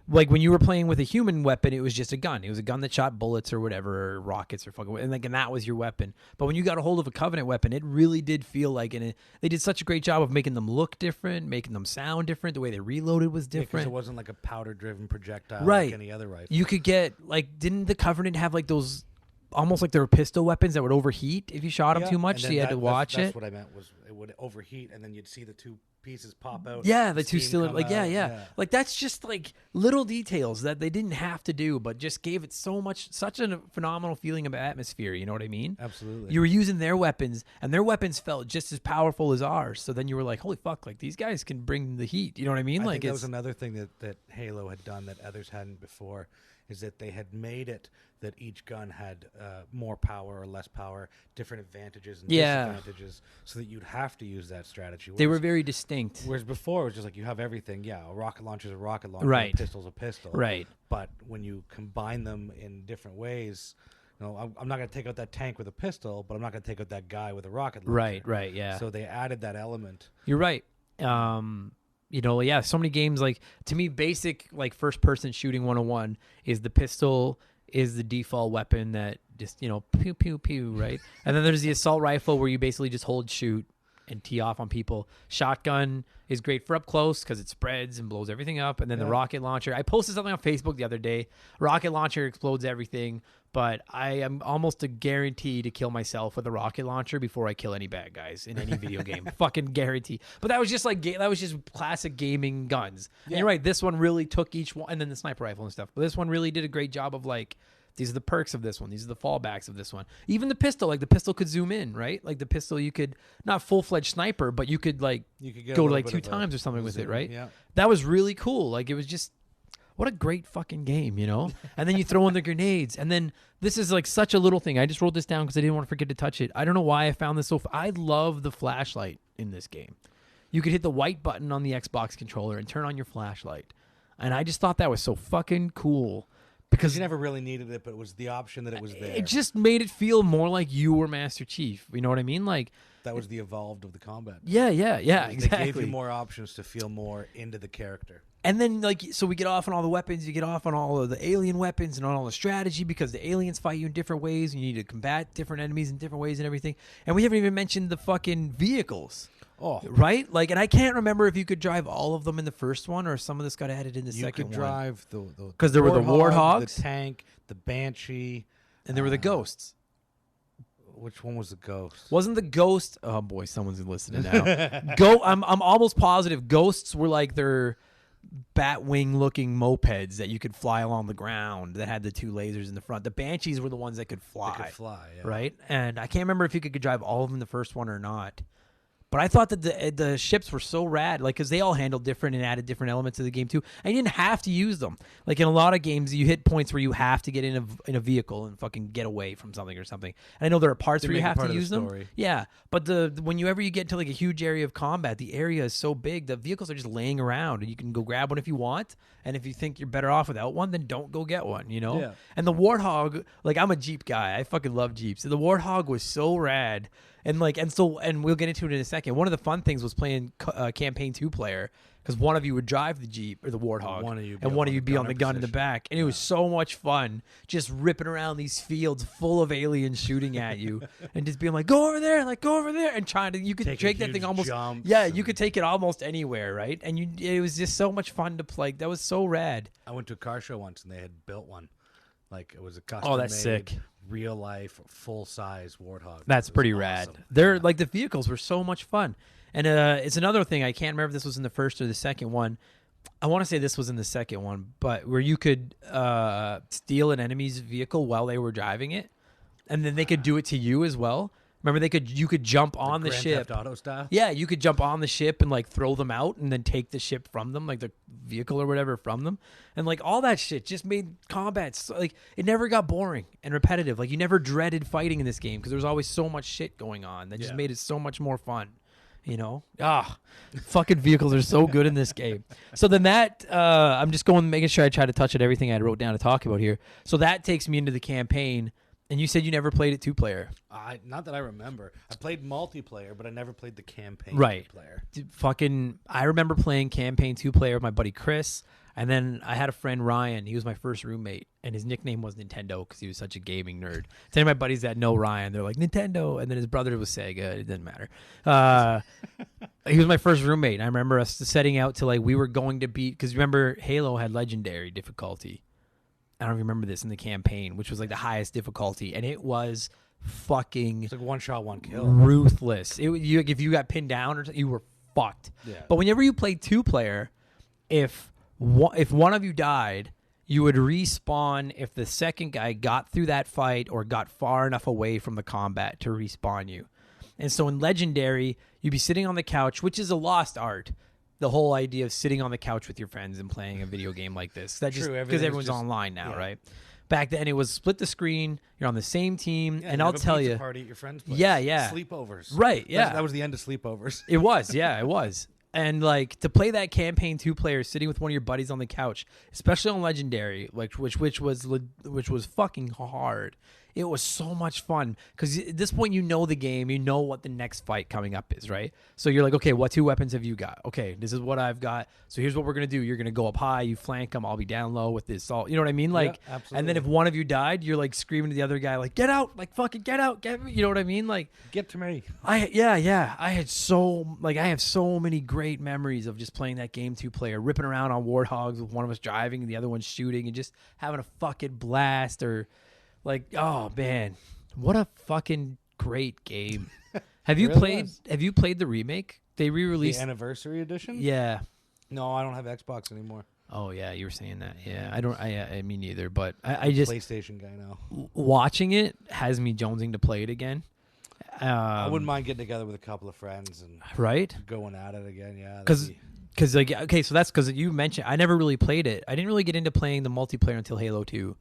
Like when you were playing with a human weapon, it was just a gun. It was a gun that shot bullets or whatever, or rockets or fucking, and that was your weapon. But when you got a hold of a Covenant weapon, it really did feel like, and they did such a great job of making them look different, making them sound different. The way they reloaded was different. Because it wasn't like a powder-driven projectile right. like any other rifle. You could get didn't the Covenant have like those? Almost like they were pistol weapons that would overheat if you shot them too much, so you had to watch it. That's what I meant, was it would overheat, and then you'd see the 2 pieces pop out. Yeah, the two steam still come like out. yeah. Like that's just like little details that they didn't have to do, but just gave it such a phenomenal feeling of atmosphere. You know what I mean? Absolutely. You were using their weapons, and their weapons felt just as powerful as ours. So then you were like, holy fuck, like these guys can bring the heat. You know what I mean? I Like think that was another thing that Halo had done that others hadn't before, is that they had made it that each gun had more power or less power, different advantages and disadvantages, so that you'd have to use that strategy. They were very distinct. Whereas before, it was just like you have everything. Yeah, a rocket launcher is a rocket launcher, Right. a pistol's a pistol. Right. But when you combine them in different ways, you know, I'm not going to take out that tank with a pistol, but I'm not going to take out that guy with a rocket launcher. Right, yeah. So they added that element. You're right. You know, yeah, so many games, like, to me, basic, like, first-person shooting 101 is the pistol is the default weapon that just, you know, pew, pew, pew, right? And then there's the assault rifle where you basically just hold shoot and tee off on people. Shotgun is great for up close because it spreads and blows everything up. And then the rocket launcher. I posted something on Facebook the other day. Rocket launcher explodes everything, but I am almost a guarantee to kill myself with a rocket launcher before I kill any bad guys in any video game. Fucking guarantee. But that was just like that was just classic gaming guns. And you're right. This one really took each one, and then the sniper rifle and stuff. But this one really did a great job of like, these are the perks of this one. These are the fallbacks of this one. Even the pistol, like the pistol could zoom in, right? Like the pistol, you could not full-fledged sniper, but you could like go like 2 times or something with it, right? Yeah. That was really cool. Like it was just, what a great fucking game, you know? And then you throw in the grenades. And then this is like such a little thing. I just wrote this down because I didn't want to forget to touch it. I don't know why I found this I love the flashlight in this game. You could hit the white button on the Xbox controller and turn on your flashlight. And I just thought that was so fucking cool. Because you never really needed it, but it was the option that it was there. It just made it feel more like you were Master Chief. You know what I mean? Like that was the evolved of the combat. Yeah, exactly. They gave you more options to feel more into the character. And then, like, so we get off on all the weapons. You get off on all of the alien weapons and on all the strategy because the aliens fight you in different ways. And you need to combat different enemies in different ways and everything. And we haven't even mentioned the fucking vehicles. Oh, right? Like, and I can't remember if you could drive all of them in the first one or some of this got added in the second one. You could drive the because there were the warthogs, the tank, the banshee, and there were the ghosts. Which one was the ghost? Wasn't the ghost? Oh boy, someone's listening now. I'm almost positive ghosts were like their Batwing looking mopeds that you could fly along the ground that had the 2 lasers in the front. The banshees were the ones that could fly. They could fly, yeah. Right? And I can't remember if you could drive all of them in the first one or not. But I thought that the ships were so rad, like, because they all handled different and added different elements to the game too. And you didn't have to use them. Like in a lot of games, you hit points where you have to get in a vehicle and fucking get away from something or something. And I know there are parts where you have to use them. Yeah, but whenever you get to like a huge area of combat, the area is so big, the vehicles are just laying around, and you can go grab one if you want. And if you think you're better off without one, then don't go get one. You know. Yeah. And the Warthog, like I'm a Jeep guy, I fucking love Jeeps. The Warthog was so rad. And we'll get into it in a second. One of the fun things was playing campaign 2-player because one of you would drive the Jeep or the Warthog, and one of you would be on the gun in the back, and it was so much fun just ripping around these fields full of aliens shooting at you, and just being like, go over there, and trying to you could take that thing almost you could take it almost anywhere, right? And it was just so much fun to play. That was so rad. I went to a car show once and they had built one. Like it was a custom. Oh, that's sick. Real life, full size Warthog. That's pretty awesome. Rad. They're like the vehicles were so much fun, and it's another thing. I can't remember if this was in the first or the second one. I want to say this was in the second one, but where you could steal an enemy's vehicle while they were driving it, and then they could do it to you as well. Remember, you could jump on the ship. Grand Theft Auto style? Yeah, you could jump on the ship and like throw them out and then take the ship from them, like the vehicle or whatever from them. And like all that shit just made combat like it never got boring and repetitive. Like you never dreaded fighting in this game because there was always so much shit going on that just made it so much more fun. You know? Fucking vehicles are so good in this game. So then I'm just making sure I try to touch on everything I wrote down to talk about here. So that takes me into the campaign. And you said you never played it 2-player. Not that I remember. I played multiplayer, but I never played the campaign player. I remember playing campaign 2-player with my buddy Chris, and then I had a friend Ryan. He was my first roommate, and his nickname was Nintendo because he was such a gaming nerd. To any of my buddies that know Ryan, they're like Nintendo, and then his brother was Sega. It didn't matter. He was my first roommate. And I remember us setting out to we were going to beat because remember Halo had legendary difficulty. I don't remember this in the campaign, which was like the highest difficulty, and it was fucking. It's like one shot, one kill. Ruthless. If you got pinned down, you were fucked. Yeah. But whenever you play 2-player, if one of you died, you would respawn if the second guy got through that fight or got far enough away from the combat to respawn you. And so in Legendary, you'd be sitting on the couch, which is a lost art. The whole idea of sitting on the couch with your friends and playing a video game like this. That just because everyone's online now, right? Back then, it was split the screen. You're on the same team, and I'll tell you, party at your friend's place. Yeah. Sleepovers, right? Yeah, that was the end of sleepovers. It was, it was. And like to play that campaign 2-player, sitting with one of your buddies on the couch, especially on Legendary, like which was fucking hard. It was so much fun because at this point you know the game, you know what the next fight coming up is, right? So you're like, okay, what 2 weapons have you got? Okay, this is what I've got. So here's what we're gonna do. You're gonna go up high, you flank them. I'll be down low with this assault. You know what I mean? Like, absolutely. And then if one of you died, you're like screaming to the other guy, like, get out, like fucking get out, get me. You know what I mean? Like, get to me. I have so many great memories of just playing that game 2-player, ripping around on warthogs with one of us driving and the other one shooting, and just having a fucking blast. Or like, oh man, what a fucking great game. Have you played the remake? They re-released the anniversary edition? Yeah. No, I don't have Xbox anymore. Oh yeah, you were saying that. Yeah, I don't. I me neither. But I just PlayStation guy now. Watching it has me jonesing to play it again. I wouldn't mind getting together with a couple of friends and going at it again. Yeah, because like, okay, so that's because you mentioned I never really played it. I didn't really get into playing the multiplayer until Halo 2.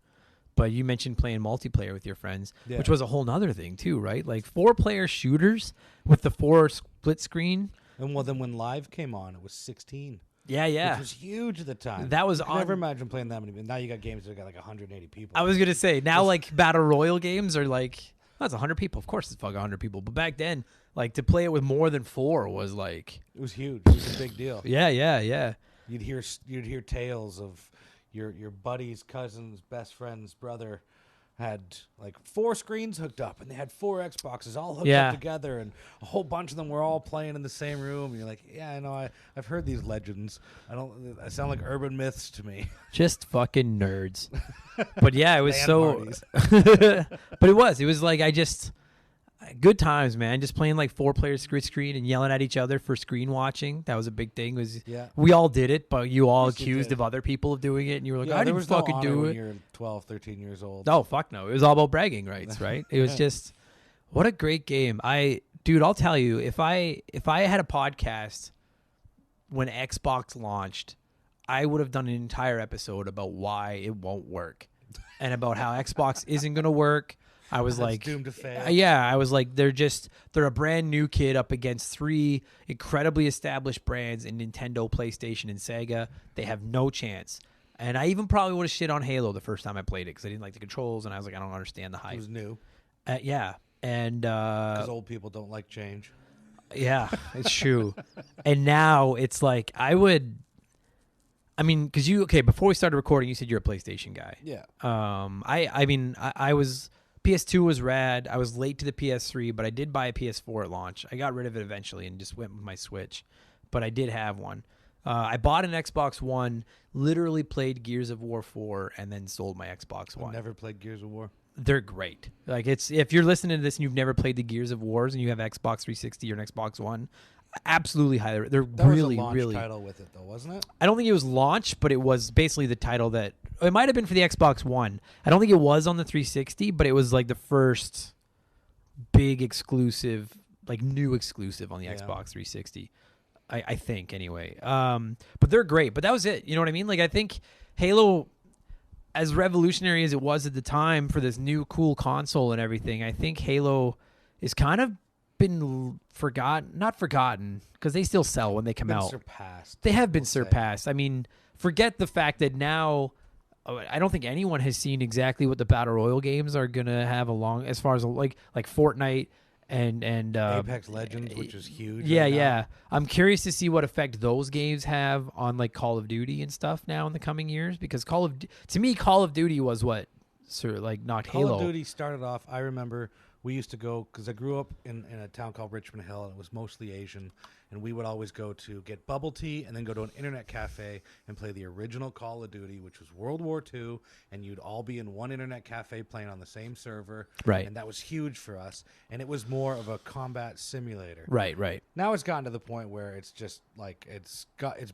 But you mentioned playing multiplayer with your friends, which was a whole nother thing too, right? Like 4-player shooters with the 4 split screen. And well, then when Live came on, it was 16. Yeah. Which was huge at the time. That was I never imagine playing that many. Now you got games that got like 180 people. I was gonna say now like battle royal games are like that's 100 people. Of course it's fucking 100 people. But back then, like to play it with more than 4 was like it was huge. It was a big deal. Yeah. You'd hear tales of your buddy's cousin's best friend's brother had like 4 screens hooked up, and they had 4 Xboxes all hooked up together, and a whole bunch of them were all playing in the same room. And you're like, yeah, I know, I've heard these legends. I sound like urban myths to me. Just fucking nerds. But yeah, it was so. But it was like good times, man. Just playing like 4-player split screen and yelling at each other for screen watching. That was a big thing. We all did it, but you all accused of other people of doing it, and you were like, I didn't fucking do it. When you're 12, 13 years old. Oh, fuck no. It was all about bragging rights, right? It was just, what a great game. Dude, I'll tell you, if I had a podcast when Xbox launched, I would have done an entire episode about why it won't work and about how Xbox isn't going to work. I was like, doomed to fail. Yeah, I was like, they're a brand new kid up against 3 incredibly established brands in Nintendo, PlayStation, and Sega. They have no chance. And I even probably would have shit on Halo the first time I played it because I didn't like the controls, and I was like, I don't understand the hype. It was new. Yeah, and because old people don't like change. Yeah, it's true. And now it's like because before we started recording, you said you're a PlayStation guy. Yeah. I was. PS2 was rad. I was late to the PS3, but I did buy a PS4 at launch. I got rid of it eventually and just went with my Switch, but I did have one. I bought an Xbox One, literally played Gears of War 4, and then sold my Xbox One. I've never played Gears of War. They're great. Like if you're listening to this and you've never played the Gears of Wars and you have Xbox 360 or an Xbox One, absolutely highly. They're really, was a launch really title with it though, wasn't it? I don't think it was launched, but it was basically the title that it might have been for the Xbox One. I don't think it was on the 360, but it was like the first big exclusive, like new exclusive on the Xbox 360. I think anyway. But they're great. But that was it. You know what I mean? Like I think Halo, as revolutionary as it was at the time for this new cool console and everything, I think Halo is kind of been not forgotten because they still sell when they come out. Surpassed. They have been surpassed. I mean, forget the fact that now I don't think anyone has seen exactly what the Battle Royale games are going to have along as far as like Fortnite and Apex Legends, which is huge. Yeah. I'm curious to see what effect those games have on like Call of Duty and stuff now in the coming years because to me Call of Duty was what sort of like not Halo. Call of Duty started off, I remember we used to go, because I grew up in a town called Richmond Hill, and it was mostly Asian, and we would always go to get bubble tea and then go to an internet cafe and play the original Call of Duty, which was World War II, and you'd all be in one internet cafe playing on the same server. Right. And that was huge for us, and it was more of a combat simulator. Right. Now it's gotten to the point where it's just like it's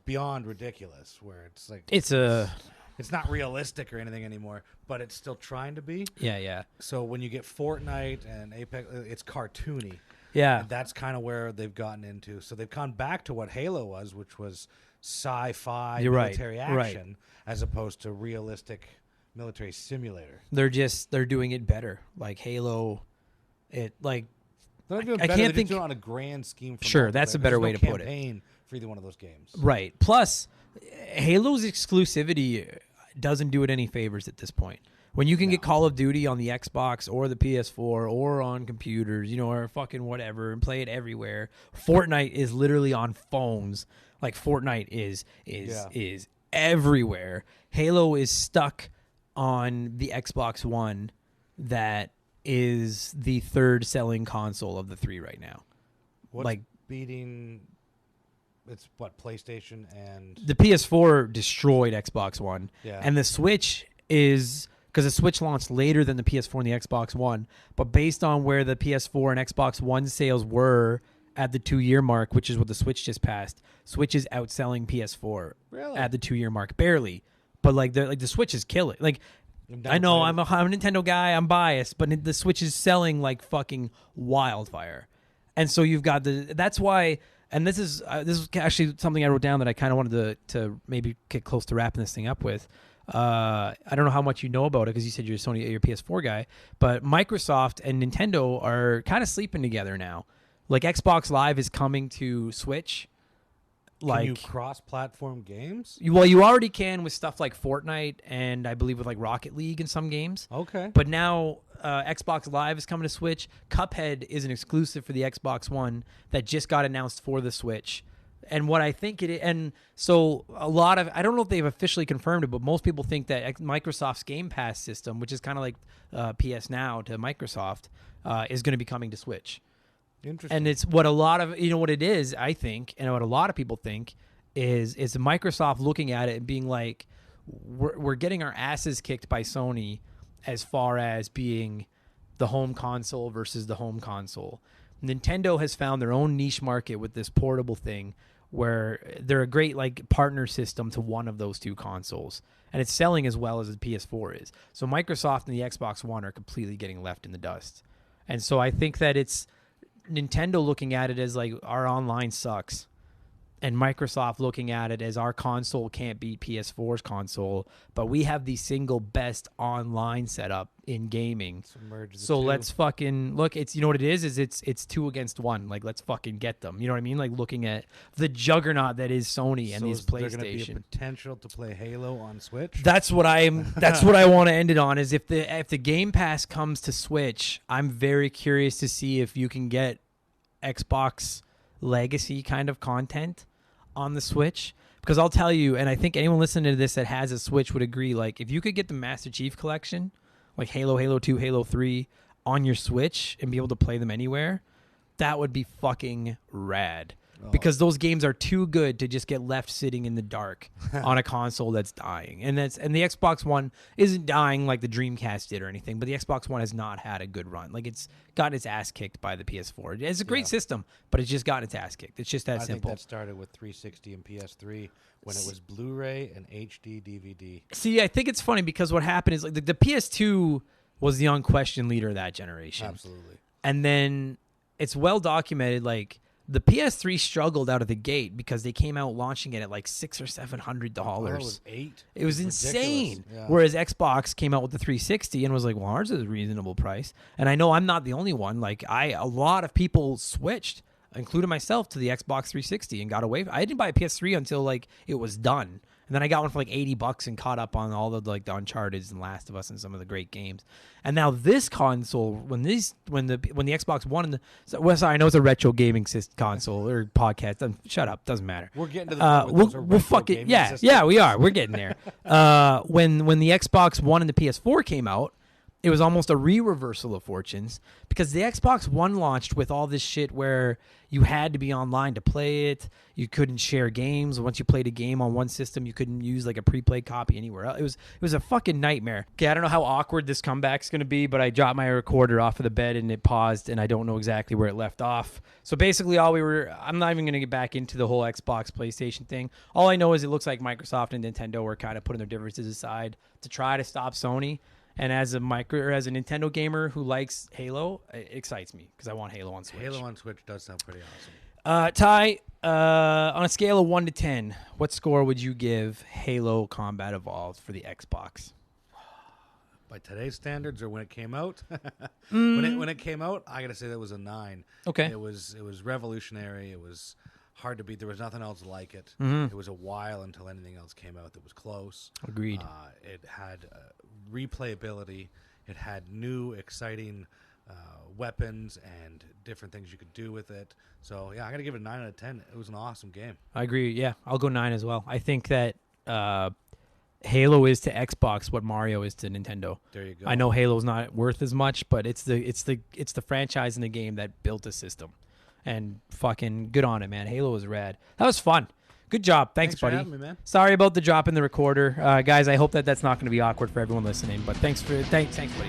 beyond ridiculous, where it's like it's not realistic or anything anymore, but it's still trying to be. Yeah. So when you get Fortnite and Apex, it's cartoony. Yeah. And that's kind of where they've gotten into. So they've gone back to what Halo was, which was sci-fi military action, as opposed to realistic military simulator. They're doing it better. Like Halo, they're not doing I better. can't They're think just doing it on a grand scheme. For sure, that's a better way to put it. Campaign for either one of those games. Right. Plus, Halo's exclusivity doesn't do it any favors at this point. When you can get Call of Duty on the Xbox or the PS4 or on computers, or fucking whatever, and play it everywhere. Fortnite is literally on phones. Like Fortnite is everywhere. Halo is stuck on the Xbox One, that is the third selling console of the three right now. What's beating? It's PlayStation and the PS4 destroyed Xbox One. Yeah. And the Switch is, because the Switch launched later than the PS4 and the Xbox One, but based on where the PS4 and Xbox One sales were at the 2-year mark, which is what the Switch just passed, Switch is outselling PS4 at the 2-year mark, barely. But the Switch is killing. Like, I know I'm a Nintendo guy, I'm biased, but the Switch is selling like fucking wildfire. And so you've got that's why. And this is actually something I wrote down that I kind of wanted to maybe get close to wrapping this thing up with. I don't know how much you know about it, because you said you're a PS4 guy, but Microsoft and Nintendo are kind of sleeping together now. Like Xbox Live is coming to Switch. Can you cross-platform games? Well, you already can with stuff like Fortnite and I believe with like Rocket League in some games. Okay. But now Xbox Live is coming to Switch. Cuphead is an exclusive for the Xbox One that just got announced for the Switch. And what I think it is, and so a lot of, I don't know if they've officially confirmed it, but most people think that Microsoft's Game Pass system, which is kind of like PS Now to Microsoft, is going to be coming to Switch. Interesting. And it's what a lot of, what it is, I think, and what a lot of people think is Microsoft looking at it and being like, we're getting our asses kicked by Sony as far as being the home console versus the home console. Nintendo has found their own niche market with this portable thing where they're a great partner system to one of those two consoles. And it's selling as well as the PS4 is. So Microsoft and the Xbox One are completely getting left in the dust. And so I think that it's Nintendo looking at it as like, our online sucks, and Microsoft looking at it as our console can't beat PS4's console, but we have the single best online setup in gaming. So let's fucking look. It's, what it is it's 2 against 1. Like, let's fucking get them. You know what I mean? Like, looking at the juggernaut that is Sony and these PlayStation. So is there going to be a potential to play Halo on Switch? That's what that's what I want to end it on, is if the Game Pass comes to Switch, I'm very curious to see if you can get Xbox legacy kind of content on the Switch. Because I'll tell you, and I think anyone listening to this that has a Switch would agree, like, if you could get the Master Chief Collection, like Halo, Halo 2, Halo 3, on your Switch and be able to play them anywhere, that would be fucking rad. Because those games are too good to just get left sitting in the dark on a console that's dying. And the Xbox One isn't dying like the Dreamcast did or anything, but the Xbox One has not had a good run. Like, it's gotten its ass kicked by the PS4. It's a great system, but it's just gotten its ass kicked. It's just that simple. I think that started with 360 and PS3 when it was Blu-ray and HD DVD. See, I think it's funny because what happened is, like, the PS2 was the unquestioned leader of that generation. Absolutely. And then it's well documented, like, the PS3 struggled out of the gate because they came out launching it at like $600 or $700. Oh, it was $8. It was insane. Yeah. Whereas Xbox came out with the 360 and was like, well, ours is a reasonable price. And I know I'm not the only one. Like, a lot of people switched, including myself, to the Xbox 360 and got away. I didn't buy a PS3 until like it was done. And then I got one for like $80 and caught up on all the the Uncharted and Last of Us and some of the great games. And now this console, when the Xbox One I know it's a retro gaming console or podcast. Shut up, doesn't matter. We're getting to the point we'll fuck it. Yeah, we are. We're getting there. When the Xbox One and the PS4 came out, it was almost a reversal of fortunes because the Xbox One launched with all this shit where you had to be online to play it. You couldn't share games. Once you played a game on one system, you couldn't use like a pre-played copy anywhere else. It was a fucking nightmare. Okay, I don't know how awkward this comeback's going to be, but I dropped my recorder off of the bed and it paused and I don't know exactly where it left off. So basically I'm not even going to get back into the whole Xbox PlayStation thing. All I know is it looks like Microsoft and Nintendo were kind of putting their differences aside to try to stop Sony. And as a Nintendo gamer who likes Halo, it excites me because I want Halo on Switch. Halo on Switch does sound pretty awesome. Ty, on a scale of 1 to 10, what score would you give Halo Combat Evolved for the Xbox? By today's standards, or when it came out? When it came out, I gotta say that was a 9. Okay. It was revolutionary. It was hard to beat. There was nothing else like it. It was a while until anything else came out that was close. Agreed. It had replayability. It had new, exciting weapons and different things you could do with it. So, yeah, I got to give it a 9 out of 10. It was an awesome game. I agree. Yeah, I'll go 9 as well. I think that Halo is to Xbox what Mario is to Nintendo. There you go. I know Halo's not worth as much, but it's the franchise in the game that built a system. And fucking good on it, man. Halo was rad. That was fun. Good job. Thanks buddy. For having me, man. Sorry about the drop in the recorder. Guys, I hope that's not going to be awkward for everyone listening. But thanks, buddy.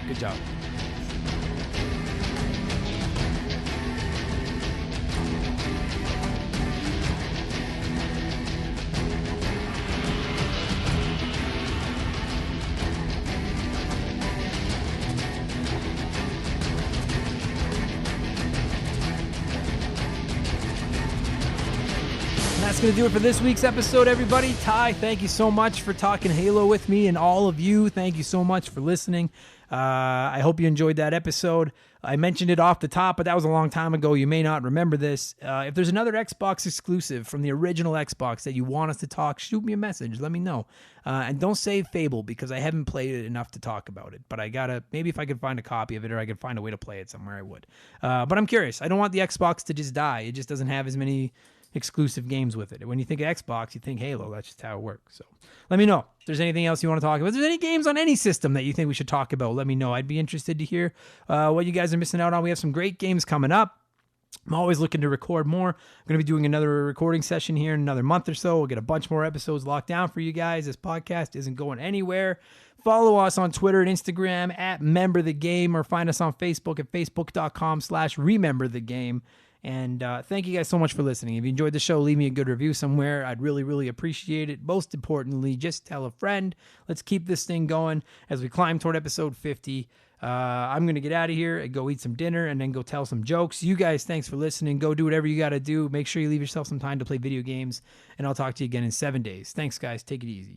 Good job. That's going to do it for this week's episode, everybody. Ty, thank you so much for talking Halo with me, and all of you, thank you so much for listening. I hope you enjoyed that episode. I mentioned it off the top, but that was a long time ago. You may not remember this. If there's another Xbox exclusive from the original Xbox that you want us to talk, shoot me a message. Let me know. And don't save Fable because I haven't played it enough to talk about it. But maybe if I could find a copy of it or I could find a way to play it somewhere, I would. But I'm curious. I don't want the Xbox to just die. It just doesn't have as many exclusive games with it. When you think of Xbox, you think Halo. That's just how it works. So let me know if there's anything else you want to talk about. If there's any games on any system that you think we should talk about, let me know. I'd be interested to hear what you guys are missing out on. We have some great games coming up. I'm always looking to record more. I'm going to be doing another recording session here in another month or so. We'll get a bunch more episodes locked down for you guys. This podcast isn't going anywhere. Follow us on Twitter and Instagram at Member the Game, or find us on Facebook at facebook.com/rememberthegame. And thank you guys so much for listening. If you enjoyed the show, leave me a good review somewhere. I'd really, really appreciate it. Most importantly, just tell a friend. Let's keep this thing going as we climb toward episode 50. I'm going to get out of here and go eat some dinner and then go tell some jokes. You guys, thanks for listening. Go do whatever you got to do. Make sure you leave yourself some time to play video games. And I'll talk to you again in 7 days. Thanks, guys. Take it easy.